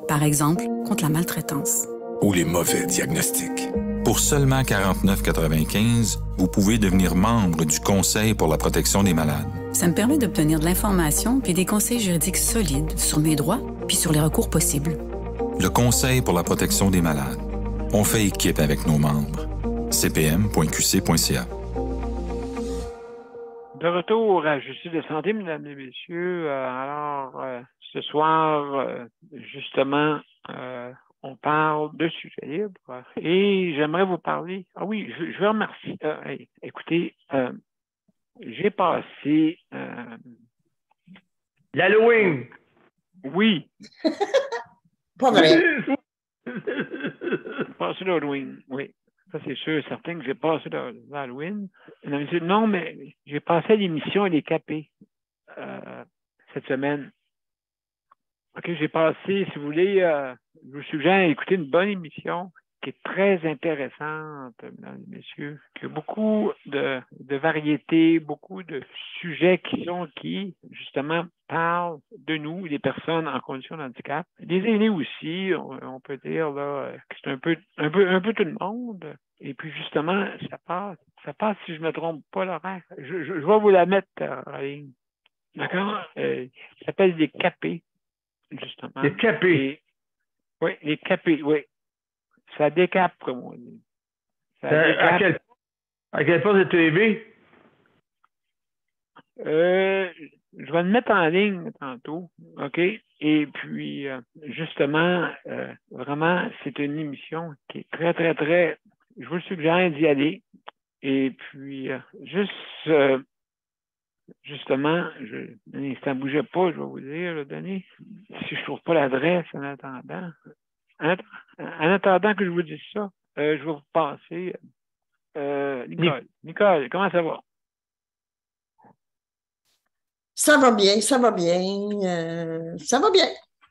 D: Par exemple, contre la maltraitance.
E: Ou les mauvais diagnostics.
F: Pour seulement 49,95 $, vous pouvez devenir membre du Conseil pour la protection des malades.
D: Ça me permet d'obtenir de l'information puis des conseils juridiques solides sur mes droits puis sur les recours possibles.
F: Le Conseil pour la protection des malades. On fait équipe avec nos membres. cpm.qc.ca.
B: De retour à Justice de santé, mesdames et messieurs. Ce soir, justement, on parle de sujets libres et j'aimerais vous parler. Ah oui, je veux remercier. Écoutez, j'ai passé.
H: L'Halloween!
B: Oui.
A: Pas vrai.
B: J'ai passé l'Halloween, oui. Ça, c'est sûr, certain que j'ai passé l'Halloween. Non, mais j'ai passé l'émission Les Capés cette semaine. OK, j'ai passé, si vous voulez, je vous suggère d'écouter une bonne émission qui est très intéressante, mesdames et messieurs, qui a beaucoup de variétés, beaucoup de sujets qui, justement, parlent de nous, des personnes en condition de handicap. Les aînés aussi, on peut dire là, que c'est un peu tout le monde. Et puis, justement, ça passe, si je ne me trompe pas, l'horaire. Je vais vous la mettre en ligne. D'accord? Ça s'appelle Les Capés, justement.
H: Les Capés?
B: Oui, Les Capés, oui. Ça décape, comme on dit.
H: À quel poste de TV?
B: Je vais le mettre en ligne tantôt, OK? Et puis, justement, vraiment, c'est une émission qui est très, très, très... Je vous suggère d'y aller. Et puis, justement, ça ne bougeait pas, je vais vous dire, là, Denis. Si je ne trouve pas l'adresse en attendant... En attendant que je vous dise ça, je vais vous passer Nicole. Nicole, comment ça va?
A: Ça va bien. Ça va bien.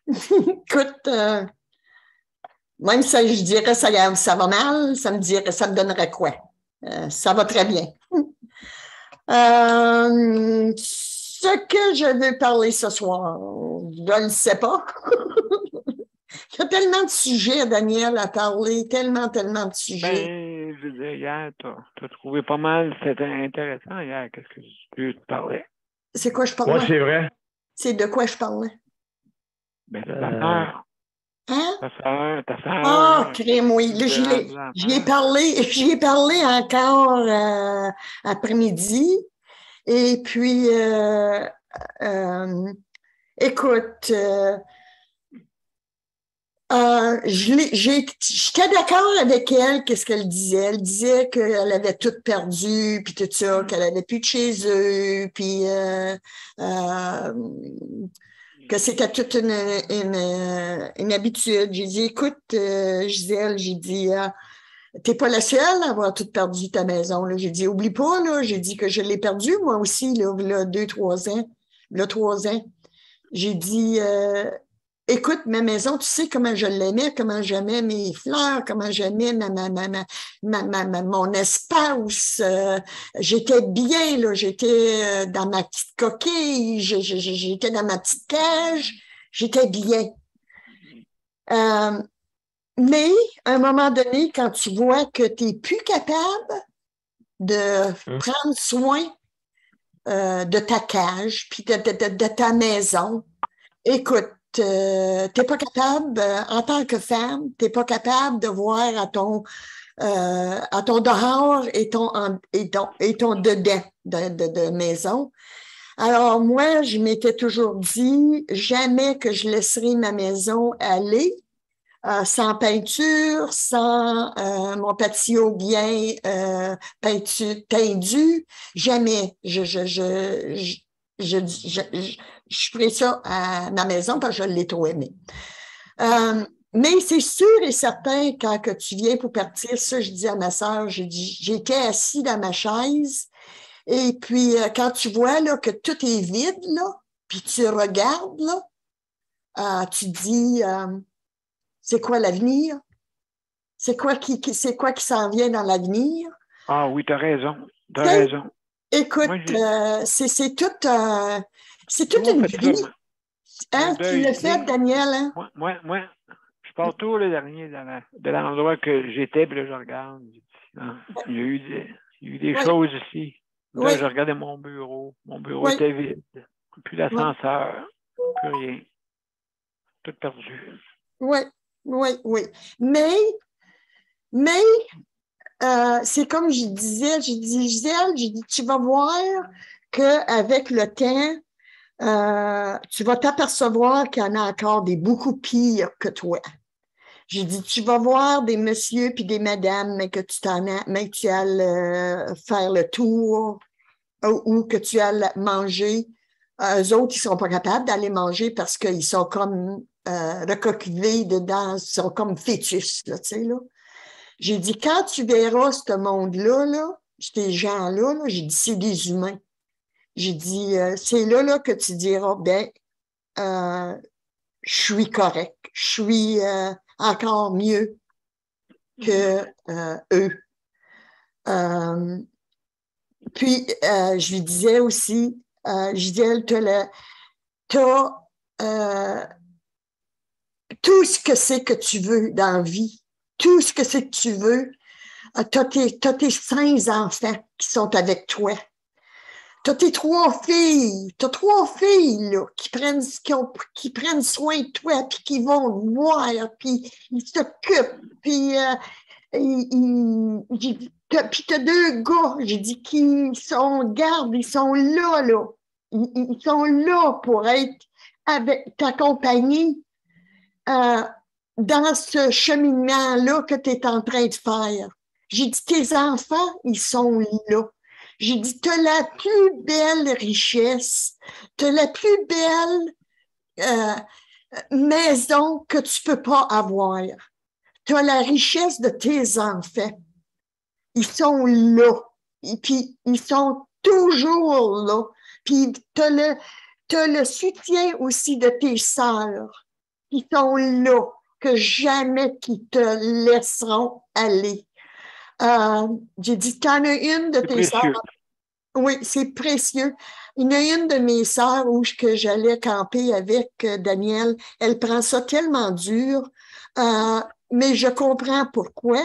A: Écoute, même si je dirais ça va mal, ça me donnerait quoi? Ça va très bien. Ce que je veux parler ce soir, je ne sais pas. Il y a tellement de sujets, Daniel, à parler, tellement de sujets.
B: Ben, je veux dire, hier, tu as trouvé pas mal, c'était intéressant hier, qu'est-ce que tu parlais?
A: C'est quoi je parlais?
H: Oui, c'est vrai.
A: C'est de quoi je parlais?
B: Ben, de ta sœur.
A: Hein?
B: Ta sœur.
A: Ah, crème, oui. Là, j'y ai parlé encore après-midi. Et puis, écoute, j'étais d'accord avec elle, qu'est-ce qu'elle disait. Elle disait qu'elle avait tout perdu, puis tout ça, qu'elle avait plus de chez eux, puis que c'était toute une habitude. J'ai dit, écoute, Gisèle, j'ai dit, t'es pas la seule à avoir tout perdu ta maison. Là. J'ai dit, oublie pas, là. J'ai dit que je l'ai perdu, moi aussi, là, 2-3 ans. Là, 3 ans. J'ai dit, écoute, ma maison, tu sais comment je l'aimais, comment j'aimais mes fleurs, comment j'aimais mon espace. J'étais bien, là. J'étais dans ma petite coquille, j'étais dans ma petite cage, j'étais bien. Mais, à un moment donné, quand tu vois que tu n'es plus capable de prendre soin de ta cage, puis de ta maison, écoute, tu n'es pas capable, en tant que femme, tu n'es pas capable de voir à ton dehors et ton dedans de maison. Alors, moi, je m'étais toujours dit, jamais que je laisserai ma maison aller sans peinture, sans mon patio bien tendu, jamais. Je ferai ça à ma maison parce que je l'ai trop aimé. Mais c'est sûr et certain, quand que tu viens pour partir, ça, je dis à ma sœur, j'étais assis dans ma chaise, et puis quand tu vois là, que tout est vide, là, puis tu regardes, là, tu dis... c'est quoi l'avenir? C'est quoi qui s'en vient dans l'avenir?
B: Ah oui, tu as raison. Tu as raison.
A: Écoute, c'est toute une vie. Hein, tu l'as fait, Daniel? Hein?
B: Moi, je pars tout le dernier de l'endroit que j'étais, puis là, je regarde. Il y a eu des choses ici. Là, je regardais mon bureau. Mon bureau était vide. Plus l'ascenseur, plus rien. Tout perdu.
A: Oui. Mais c'est comme je disais, Gisèle, tu vas voir qu'avec le temps, tu vas t'apercevoir qu'il y en a encore des beaucoup pires que toi. J'ai dit, tu vas voir des messieurs puis des madames, mais que tu ailles faire le tour ou que tu ailles manger. Eux autres, ils ne sont pas capables d'aller manger parce qu'ils sont comme recoquillés dedans, ils sont comme fœtus, là, tu sais, là. J'ai dit, quand tu verras ce monde-là, là, ces gens-là, j'ai dit, c'est des humains. J'ai dit, c'est là que tu diras, ben, je suis correct, je suis encore mieux que eux. Puis, je lui disais aussi, Gisèle, t'as tout ce que c'est que tu veux dans la vie, tout ce que c'est que tu veux, t'as tes 5 enfants qui sont avec toi. T'as tes 3 filles, là, qui prennent soin de toi, puis qui vont te voir, puis ils s'occupent, puis puis t'as 2 gars, j'ai dit, qui sont, garde, ils sont là, là. Ils sont là pour t'accompagner dans ce cheminement-là que tu es en train de faire. J'ai dit, tes enfants, ils sont là. J'ai dit, tu as la plus belle richesse, tu as la plus belle maison que tu peux pas avoir. Tu as la richesse de tes enfants. Ils sont là. Et puis, ils sont toujours là. Puis, tu as le soutien aussi de tes sœurs qui sont là, que jamais qui te laisseront aller. J'ai dit, t'en as une de tes sœurs. Oui, c'est précieux. Il y en a une de mes sœurs où j'allais camper avec Daniel. Elle prend ça tellement dur, mais je comprends pourquoi.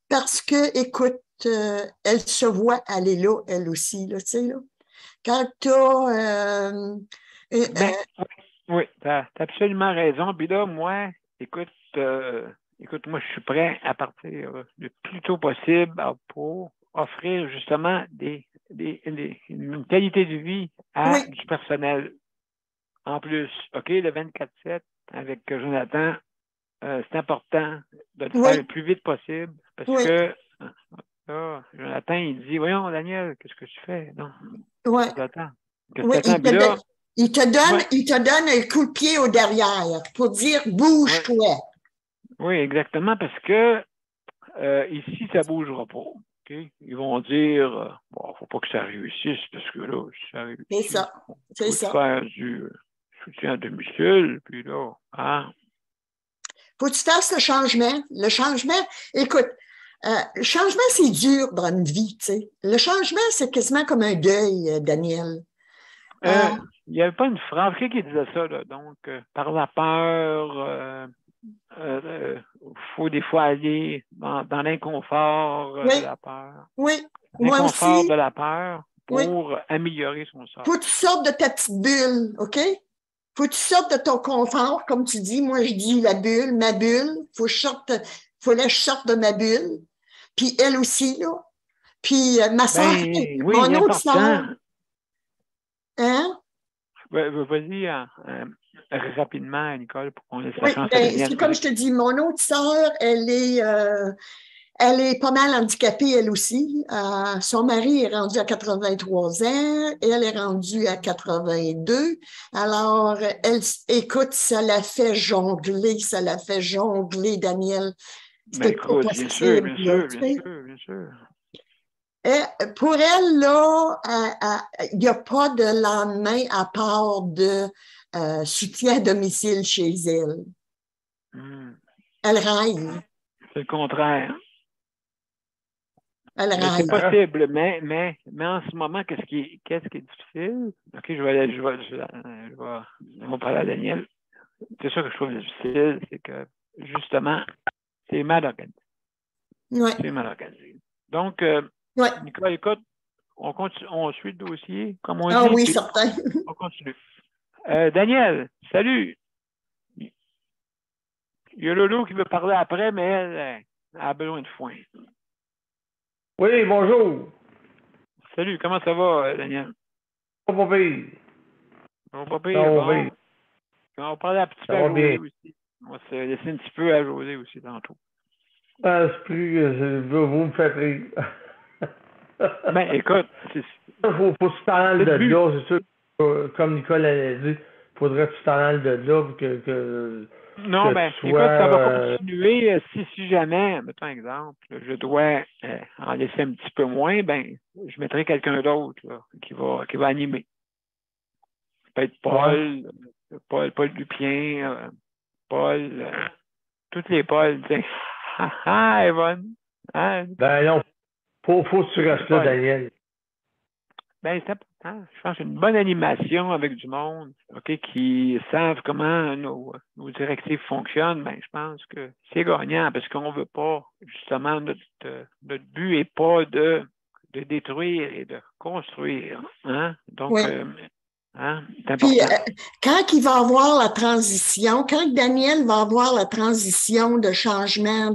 A: Parce que, écoute, elle se voit aller là, elle aussi, là, tu sais, là. Quand tu as...
B: oui, tu as absolument raison. Puis là, moi, écoute, moi, je suis prêt à partir le plus tôt possible pour offrir justement une qualité de vie à du personnel. En plus, OK, le 24/7 avec Jonathan, c'est important de le faire le plus vite possible parce que là, Jonathan, il dit, voyons, Daniel, qu'est-ce que tu fais? Non.
A: Oui. Il te donne un coup de pied au derrière pour dire bouge-toi.
B: Oui, exactement, parce que ici, ça ne bougera pas. Okay? Ils vont dire, bon, faut pas que ça réussisse, parce que là, si ça réussit,
A: C'est ça. C'est
B: faut
A: ça.
B: faire du soutien à domicile, puis là, hein?
A: Faut que tu fasses le changement. Le changement, écoute, le changement, c'est dur dans une vie, tu sais. Le changement, c'est quasiment comme un deuil, Daniel.
B: Il n'y avait pas une phrase, qui disait ça, là? Donc, par la peur, faut des fois aller dans l'inconfort
A: Oui.
B: de la peur.
A: Oui, moi
B: L'inconfort
A: aussi.
B: de la peur pour
A: Oui.
B: améliorer son sort.
A: Faut que tu sortes de ta petite bulle, OK? Faut que tu sortes de ton confort, comme tu dis. Moi, je dis la bulle, ma bulle. Faut que je sorte de ma bulle. Puis elle aussi, là. Puis ma soeur,
B: Oui,
A: mon autre soeur. Hein?
B: Vas-y rapidement, Nicole, pour qu'on laisse la
A: Oui,
B: chance à
A: ben,
B: Daniel.
A: c'est comme je te dis, mon autre sœur, elle est pas mal handicapée, elle aussi. Son mari est rendu à 83 ans, elle est rendue à 82. Alors, elle, écoute, ça la fait jongler, Daniel.
B: Ben,
A: C'est pas
B: écoute, bien sûr,
A: possible,
B: bien
A: là,
B: sûr,
A: tu
B: bien
A: sais.
B: sûr, bien sûr.
A: Pour elle, là, il n'y a pas de lendemain à part de soutien à domicile chez elle. Elle raille.
B: C'est le contraire.
A: Elle
B: Mais
A: raille.
B: c'est possible, mais en ce moment, qu'est-ce qui est difficile? OK, on va parler à Daniel. C'est ça que je trouve difficile, c'est que, justement, c'est mal organisé.
A: Ouais.
B: C'est mal organisé. Donc, Nicolas, écoute, on suit le dossier, comme on dit.
A: Ah oui, certain.
B: On continue. Daniel, salut. Il y a Lolo qui veut parler après, mais elle a besoin de foin.
H: Oui, bonjour.
B: Salut, comment ça va, Daniel?
H: Ça va pas pire.
B: Ça va pas pire, bon. On va parler un petit peu à José aussi. On va se laisser un petit peu à José aussi tantôt.
H: C'est plus, vous me faites rire.
B: Ben, écoute,
H: faut que tu t'en ailles de là, c'est sûr. Comme Nicole l'a dit, faudrait que tu t'en ailles de là pour que
B: non, ben, écoute, ça va continuer. Si jamais, mettons un exemple, je dois en laisser un petit peu moins, ben, je mettrai quelqu'un d'autre qui va animer. Peut-être Paul Dupien, Paul, toutes les Pauls, tu sais. Evan. Hein?
H: Ben non, faut que tu restes là, Daniel.
B: Ben, c'est important. Je pense une bonne animation avec du monde, OK, qui savent comment nos directives fonctionnent, ben, je pense que c'est gagnant parce qu'on ne veut pas, justement, notre but n'est pas de détruire et de construire. Hein? Donc,
A: oui.
B: c'est important.
A: Puis, quand il va avoir la transition, quand Daniel va avoir la transition de changement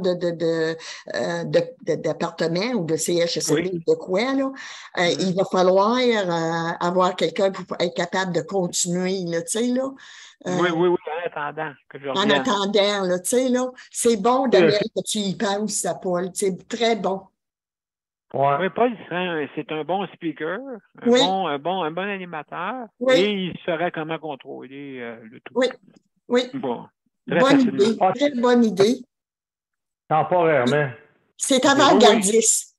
A: d'appartement ou de CHSLD ou de quoi, là, il va falloir avoir quelqu'un pour être capable de continuer, là, tu sais, là.
B: Oui, en attendant que je revienne.
A: En attendant, là, tu sais, là. C'est bon, Daniel, que tu y penses, Paul. C'est très bon.
B: Ouais. Oui, Paul, c'est un bon speaker, un bon animateur, et il saurait comment contrôler le tout.
A: Oui.
B: Bon,
A: bonne idée, très bonne idée.
H: Temporairement.
A: C'est avant-gardiste.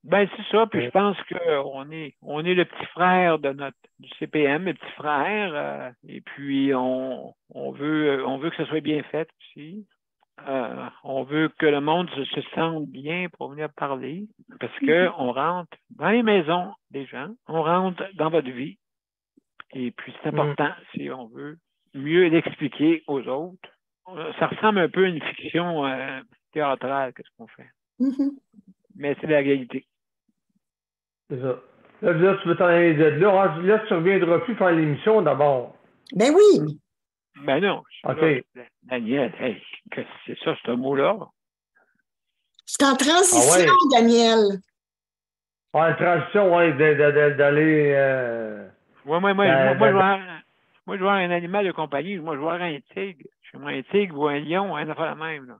B: Ben, c'est ça, puis je pense qu'on est le petit frère du CPM, le petit frère, et puis on veut que ça soit bien fait aussi. On veut que le monde se sente bien pour venir parler parce qu'on rentre dans les maisons des gens, on rentre dans votre vie. Et puis, c'est important si on veut mieux l'expliquer aux autres. Ça ressemble un peu à une fiction théâtrale, qu'est-ce qu'on fait. Mais c'est la réalité.
H: C'est ça. Là, tu veux t'en aller de là. Là, tu ne reviendras plus faire l'émission d'abord.
A: Ben oui.
B: Ben non.
H: OK.
B: Là, Daniel, hey, c'est ça, ce mot-là?
A: C'est en transition, Daniel.
H: En transition, oui, d'aller...
B: Moi, je vois un animal de compagnie. Moi, je vois un tigre. Chez moi, un tigre ou un lion, un affaire la même. Là.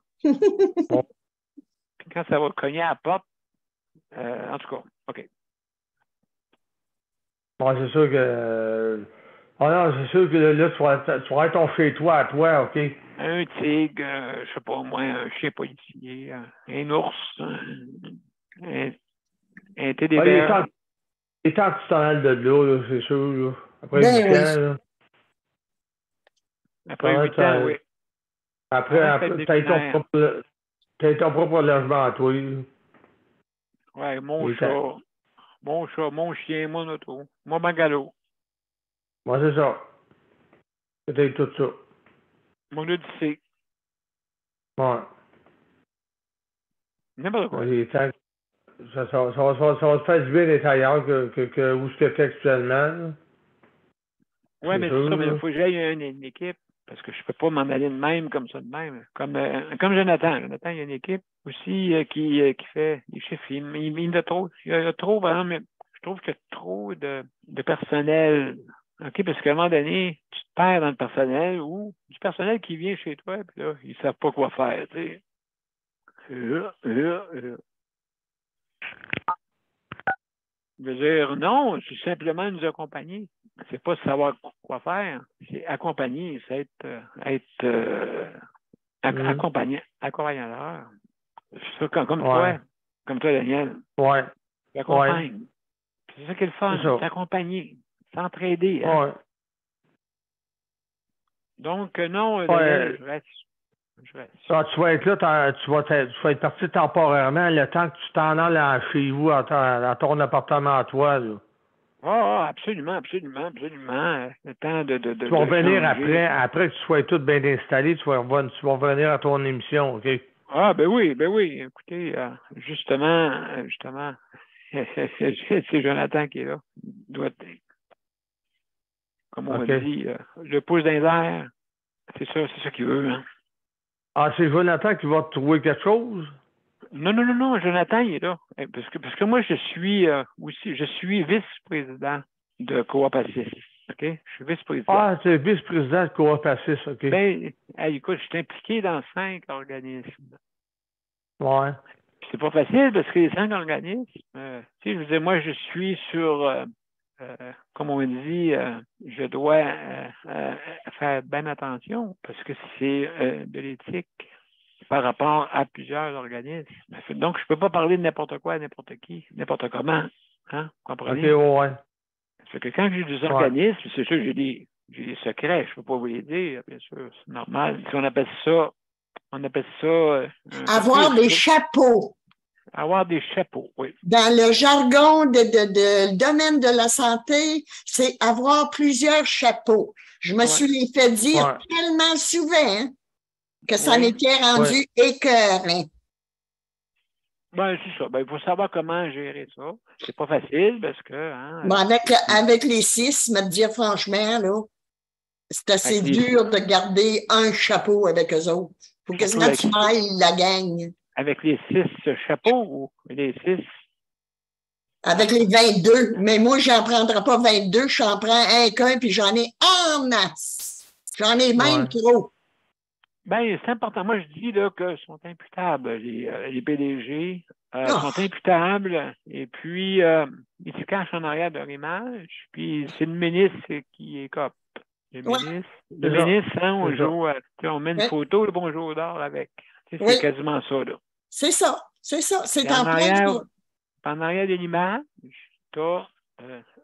B: Puis quand ça va cogner à la porte, en tout cas, OK.
H: Bon, c'est sûr que... non, c'est sûr que là, tu vas être ton chez-toi à toi, OK?
B: un tigre, je sais pas moi, un chien policier, un ours, un tédébère.
H: Il est temps que tu t'en ailles de là, c'est sûr. Là. Après
A: Ben
H: 8
A: oui.
H: ans. Là.
B: Après 8 ans, oui.
H: Après t'as ton propre logement à toi. Là.
B: Ouais, mon chat, mon chien, mon auto, mon bungalow.
H: Moi, c'est ça. C'était tout ça.
B: Mon Odyssée.
H: Ouais.
B: N'importe quoi.
H: Ça va te faire du bien d'être ailleurs que où tu es actuellement.
B: Oui, mais c'est ça, mais il faut que j'aille une équipe, parce que je ne peux pas m'en aller de même comme ça de même. Comme Jonathan. Jonathan, il y a une équipe aussi qui fait des chiffres. Il y a trop, par exemple, je trouve qu'il y a trop de personnel. OK, parce qu'à un moment donné, tu te perds dans le personnel ou du personnel qui vient chez toi, puis là, ils ne savent pas quoi faire, tu sais. Je veux dire, non, c'est simplement nous accompagner. C'est pas savoir quoi faire, c'est accompagner, c'est être accompagnateur. C'est ça, comme toi, Daniel.
H: Ouais.
B: T'accompagnes. Ouais. C'est ça qui est le fun, t'accompagner, s'entraider. Hein? Ouais. Donc, non, Daniel, je reste.
H: Ah, tu vas être là, tu vas être parti temporairement le temps que tu t'en ailles chez vous, dans ton appartement à toi. Là.
B: Absolument. Le temps de
H: tu vas revenir après que tu sois tout bien installé, tu vas revenir à ton émission, OK?
B: Ah, ben oui. Écoutez, justement, c'est Jonathan qui est là. Il doit être, comme on dit, le pouce dans les airs. C'est ça qu'il veut. Hein.
H: Ah, c'est Jonathan qui va te trouver quelque chose?
B: Non, Jonathan, il est là. Parce que moi, je suis vice-président de Coop Assis. OK? Je suis vice-président.
H: Ah, tu es vice-président de Coop Assis, OK.
B: Ben, écoute, je suis impliqué dans 5 organismes.
H: Ouais.
B: Puis c'est pas facile parce que les 5 organismes, tu sais, je veux dire, moi, je suis sur, comme on dit, je dois faire bien attention parce que c'est de l'éthique par rapport à plusieurs organismes. Donc, je ne peux pas parler de n'importe quoi, n'importe qui, n'importe comment. Hein? Comprenez?
H: OK, ouais.
B: Ça fait que quand j'ai des organismes, c'est sûr que j'ai des secrets, je ne peux pas vous les dire, bien sûr, c'est normal. Si on appelle ça
A: avoir des chapeaux.
B: Avoir des chapeaux, oui.
A: Dans le jargon de domaine de la santé, c'est avoir plusieurs chapeaux. Je me suis les fait dire tellement souvent que ça m'était rendu écœurant.
B: Ben, c'est ça. Ben, il faut savoir comment gérer ça. C'est pas facile parce que... Hein,
A: avec les 6, me dire franchement, là, c'est assez dur de garder un chapeau avec eux autres. Il faut quasiment que tu mailles la gang.
B: Avec les 6 chapeaux ou les 6?
A: Avec les 22. Mais moi, je n'en prendrai pas 22. J'en prends qu'un, puis j'en ai en masse. J'en ai même trop.
B: Ben, c'est important. Moi, je dis là, que sont imputables. Les PDG sont imputables et puis ils se cachent en arrière de leur image. Puis c'est le ministre qui écope. Le ministre, hein, on met une photo, le bonjour d'or avec. C'est quasiment ça, là.
A: C'est ça. C'est en
B: arrière de l'image, tu as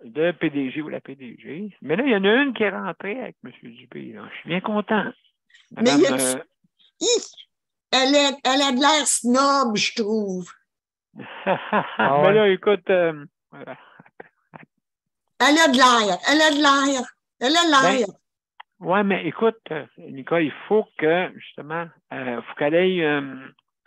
B: le PDG ou la PDG. Mais là, il y en a une qui est rentrée avec M. Dubé. Là. Je suis bien content. Madame,
A: elle a de l'air snob, je trouve.
B: Mais là, écoute...
A: Elle a de l'air.
B: Oui, mais écoute, Nicole, il faut que, justement, faut qu'elle aille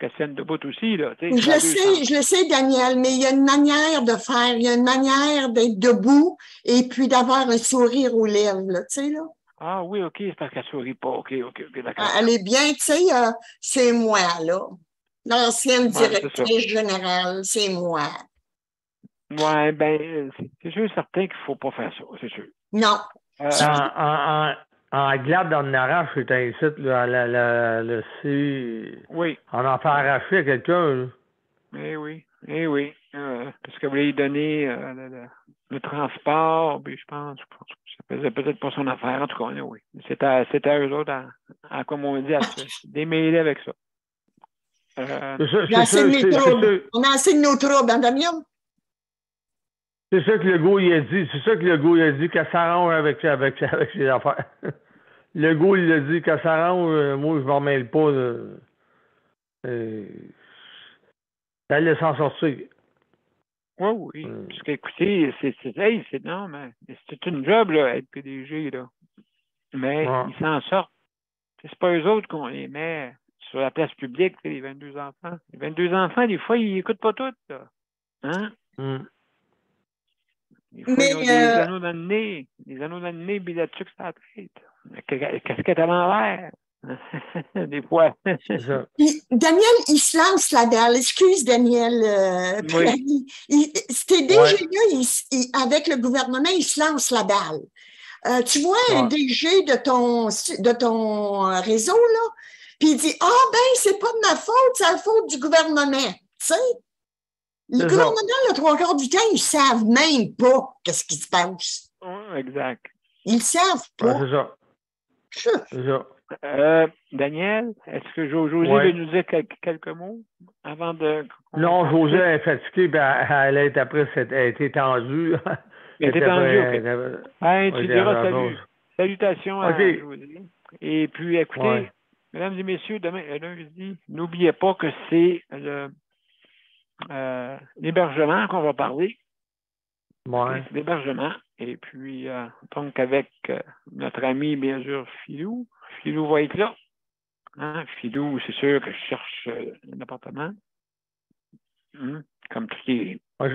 B: questionne debout aussi. Là,
A: je le sais, Daniel, mais il y a une manière de faire, il y a une manière d'être debout et puis d'avoir un sourire aux lèvres, tu sais, là.
B: Ah oui, OK, c'est parce qu'elle ne sourit pas. OK, d'accord.
A: Elle est bien, tu sais, c'est moi, là. L'ancienne directrice générale, c'est moi.
B: Oui, ben, c'est sûr certain qu'il ne faut pas faire ça, c'est sûr.
A: Non.
H: En glade dans le arrache, c'est un site, le C.
B: Oui.
H: On en fait arracher à quelqu'un.
B: Eh oui. Parce que vous voulez lui donner le transport, puis je pense que Ça faisait peut-être pas son affaire, en tout cas, oui. C'était à eux autres, comme on dit, à se démêler avec ça.
A: On a assez de nos troubles, hein, Damien?
H: C'est ça que Legault il a dit. C'est ça que Legault il a dit, qu'elle s'arrange avec ses affaires. Legault, il a dit qu'elle s'arrange, moi, je ne m'en mêle pas. Ça allait s'en sortir.
B: Oui. Parce qu'écoutez, c'est non, mais c'est une job, là, être PDG, là. Mais ils s'en sortent. C'est pas eux autres qu'on les met sur la place publique, les 22 enfants. Les 22 enfants, des fois, ils n'écoutent pas tout, là. Hein? Des fois, ils ont des anneaux dans le nez. Des anneaux dans le nez, puis là-dessus, c'est la tête. Casquette à l'envers. Des fois.
A: Daniel, il se lance la dalle. Excuse, Daniel. C'était déjà là, avec le gouvernement, il se lance la dalle. Tu vois un DG de ton réseau, là, puis il dit « Ah, ben, c'est pas de ma faute, c'est la faute du gouvernement. » Tu sais? Le gouvernement, le 3/4 du temps, ils ne savent même pas qu'est-ce qui se passe.
B: Exact.
A: Ils ne savent pas.
H: C'est ça.
B: Daniel, est-ce que José veut nous dire quelques mots avant de...
H: Non, José est fatiguée, elle a été tendue.
B: Elle était tendue, OK. Tu diras salutations à José. Et puis, écoutez, mesdames et messieurs, demain, lundi, n'oubliez pas que c'est l'hébergement qu'on va parler. L'hébergement. Et puis, donc, avec notre ami, bien sûr, Philou. Philou va être là. Hein? Philou, c'est sûr que je cherche un appartement. Comme tous les chats.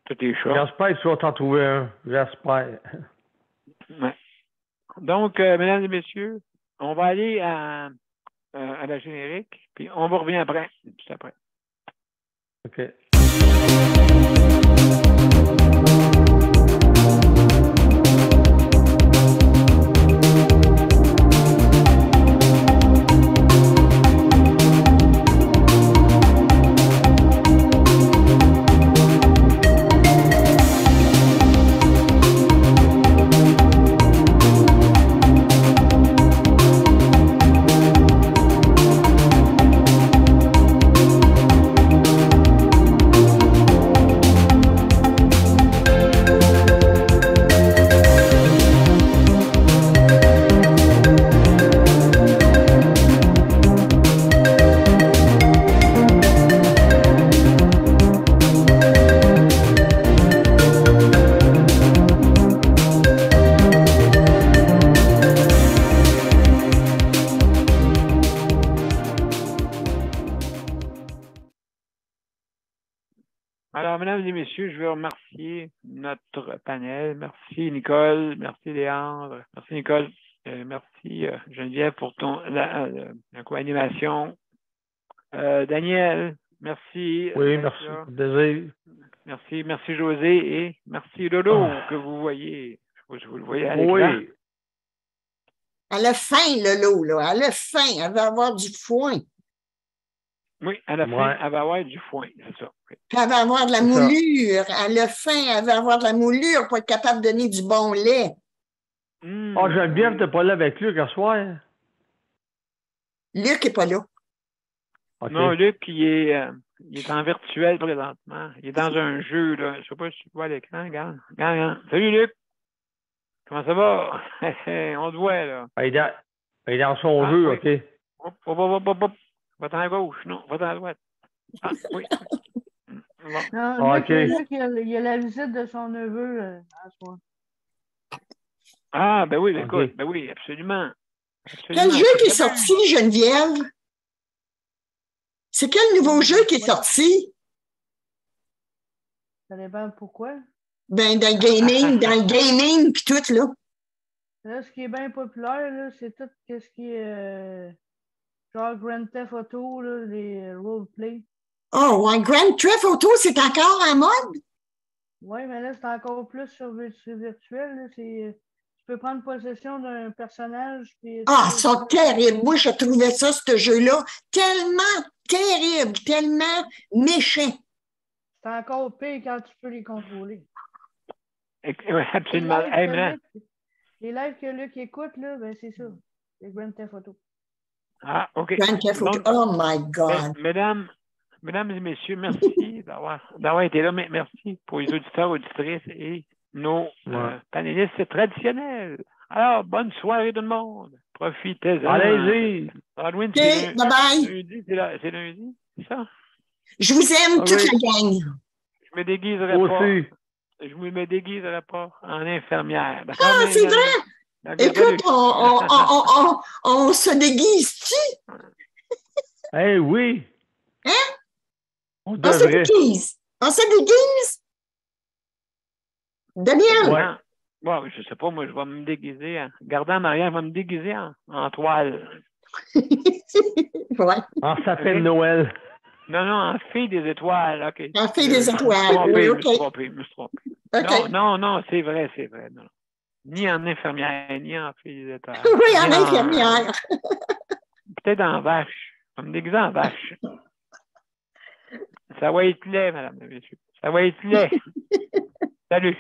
H: J'espère que tu vas t'en trouver un. J'espère.
B: Ouais. Donc, mesdames et messieurs, on va aller à la générique, puis on va revenir après. Juste après.
H: OK.
B: Alors, mesdames et messieurs, je veux remercier notre panel. Merci, Nicole. Merci, Léandre. Merci, Nicole. Merci, Geneviève, pour la co-animation. Daniel, merci.
H: Oui, merci. Désolé.
B: Merci, José. Et merci, Lolo, que vous voyez. Je vous le voyez à l'écran.
A: Oui. Elle a faim, Lolo, là. Elle a faim. Elle va avoir du foin.
B: Oui, à la fin, elle va avoir du foin, c'est ça. Oui.
A: Elle va avoir de la moulure. À la fin, elle va avoir de la moulure pour être capable de donner du bon lait.
H: Geneviève, t'es pas là avec Luc ce soir?
A: Luc n'est pas là.
B: Okay. Non, Luc, il est en virtuel présentement. Il est dans un jeu, là. Je ne sais pas si tu vois à l'écran. Regarde. Salut, Luc. Comment ça va? On te voit, là.
H: Il est dans son jeu,
B: oui. OK. Va-t'en à gauche, non, va-t'en à droite. Ah, oui.
C: Bon. Non, Luc, il y a la visite de son neveu à soir.
B: Ah, ben oui, écoute, ben oui, absolument.
A: Quel jeu qui est sorti, Geneviève? C'est quel nouveau jeu qui est sorti?
C: Ça dépend pourquoi.
A: Ben, dans le gaming, puis tout, là.
C: Là, ce qui est bien populaire, là, c'est tout ce qui est genre Grand Theft Auto, là, les roleplay.
A: Oh, ouais, Grand Theft Auto, c'est encore en mode?
C: Oui, mais là, c'est encore plus sur virtuel. Là, tu peux prendre possession d'un personnage. Puis,
A: c'est terrible. Moi, je trouvais ça, ce jeu-là, tellement terrible, tellement méchant.
C: C'est encore pire quand tu peux les contrôler.
B: Oui, absolument.
C: Les lives que Luc écoute, là, ben c'est ça. C'est Grand Theft Auto.
B: Ah, OK.
A: Grand Theft Auto. Oh my God.
B: Mesdames et messieurs, merci d'avoir été là. Merci pour les auditeurs, auditrices et nos panélistes traditionnels. Alors, bonne soirée tout le monde. Profitez-en.
H: Allez-y.
B: Halloween,
A: OK, bye-bye.
B: C'est lundi, c'est ça?
A: Je vous aime, toute la gang.
B: Je me déguiserai pas. Je me déguiserai pas en infirmière.
A: Ah, c'est vrai? Écoute, on se déguise-tu?
H: Eh oui.
A: Hein?
H: On
A: se déguise. On se déguise? Daniel?
B: Ouais, je sais pas, moi, je vais me déguiser. Gardant en arrière, je vais me déguiser en toile.
A: Ouais.
H: En sapin de Noël.
B: Non, en fille des étoiles, OK.
A: En fille des étoiles, oui, OK.
B: Je me suis trompé.
A: Okay.
B: Non, c'est vrai. Non. Ni en infirmière, ni en fille des étoiles.
A: Oui, en infirmière.
B: Peut-être en vache. Je vais me déguiser en vache. Ça va être laid, madame et messieurs. Ça va être laid. Salut.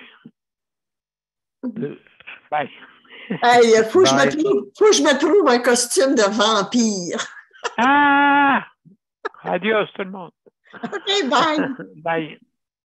B: Bye.
A: Hey, faut que je me trouve un costume de vampire.
B: Ah! Adios tout le monde.
A: OK, bye.
B: Bye.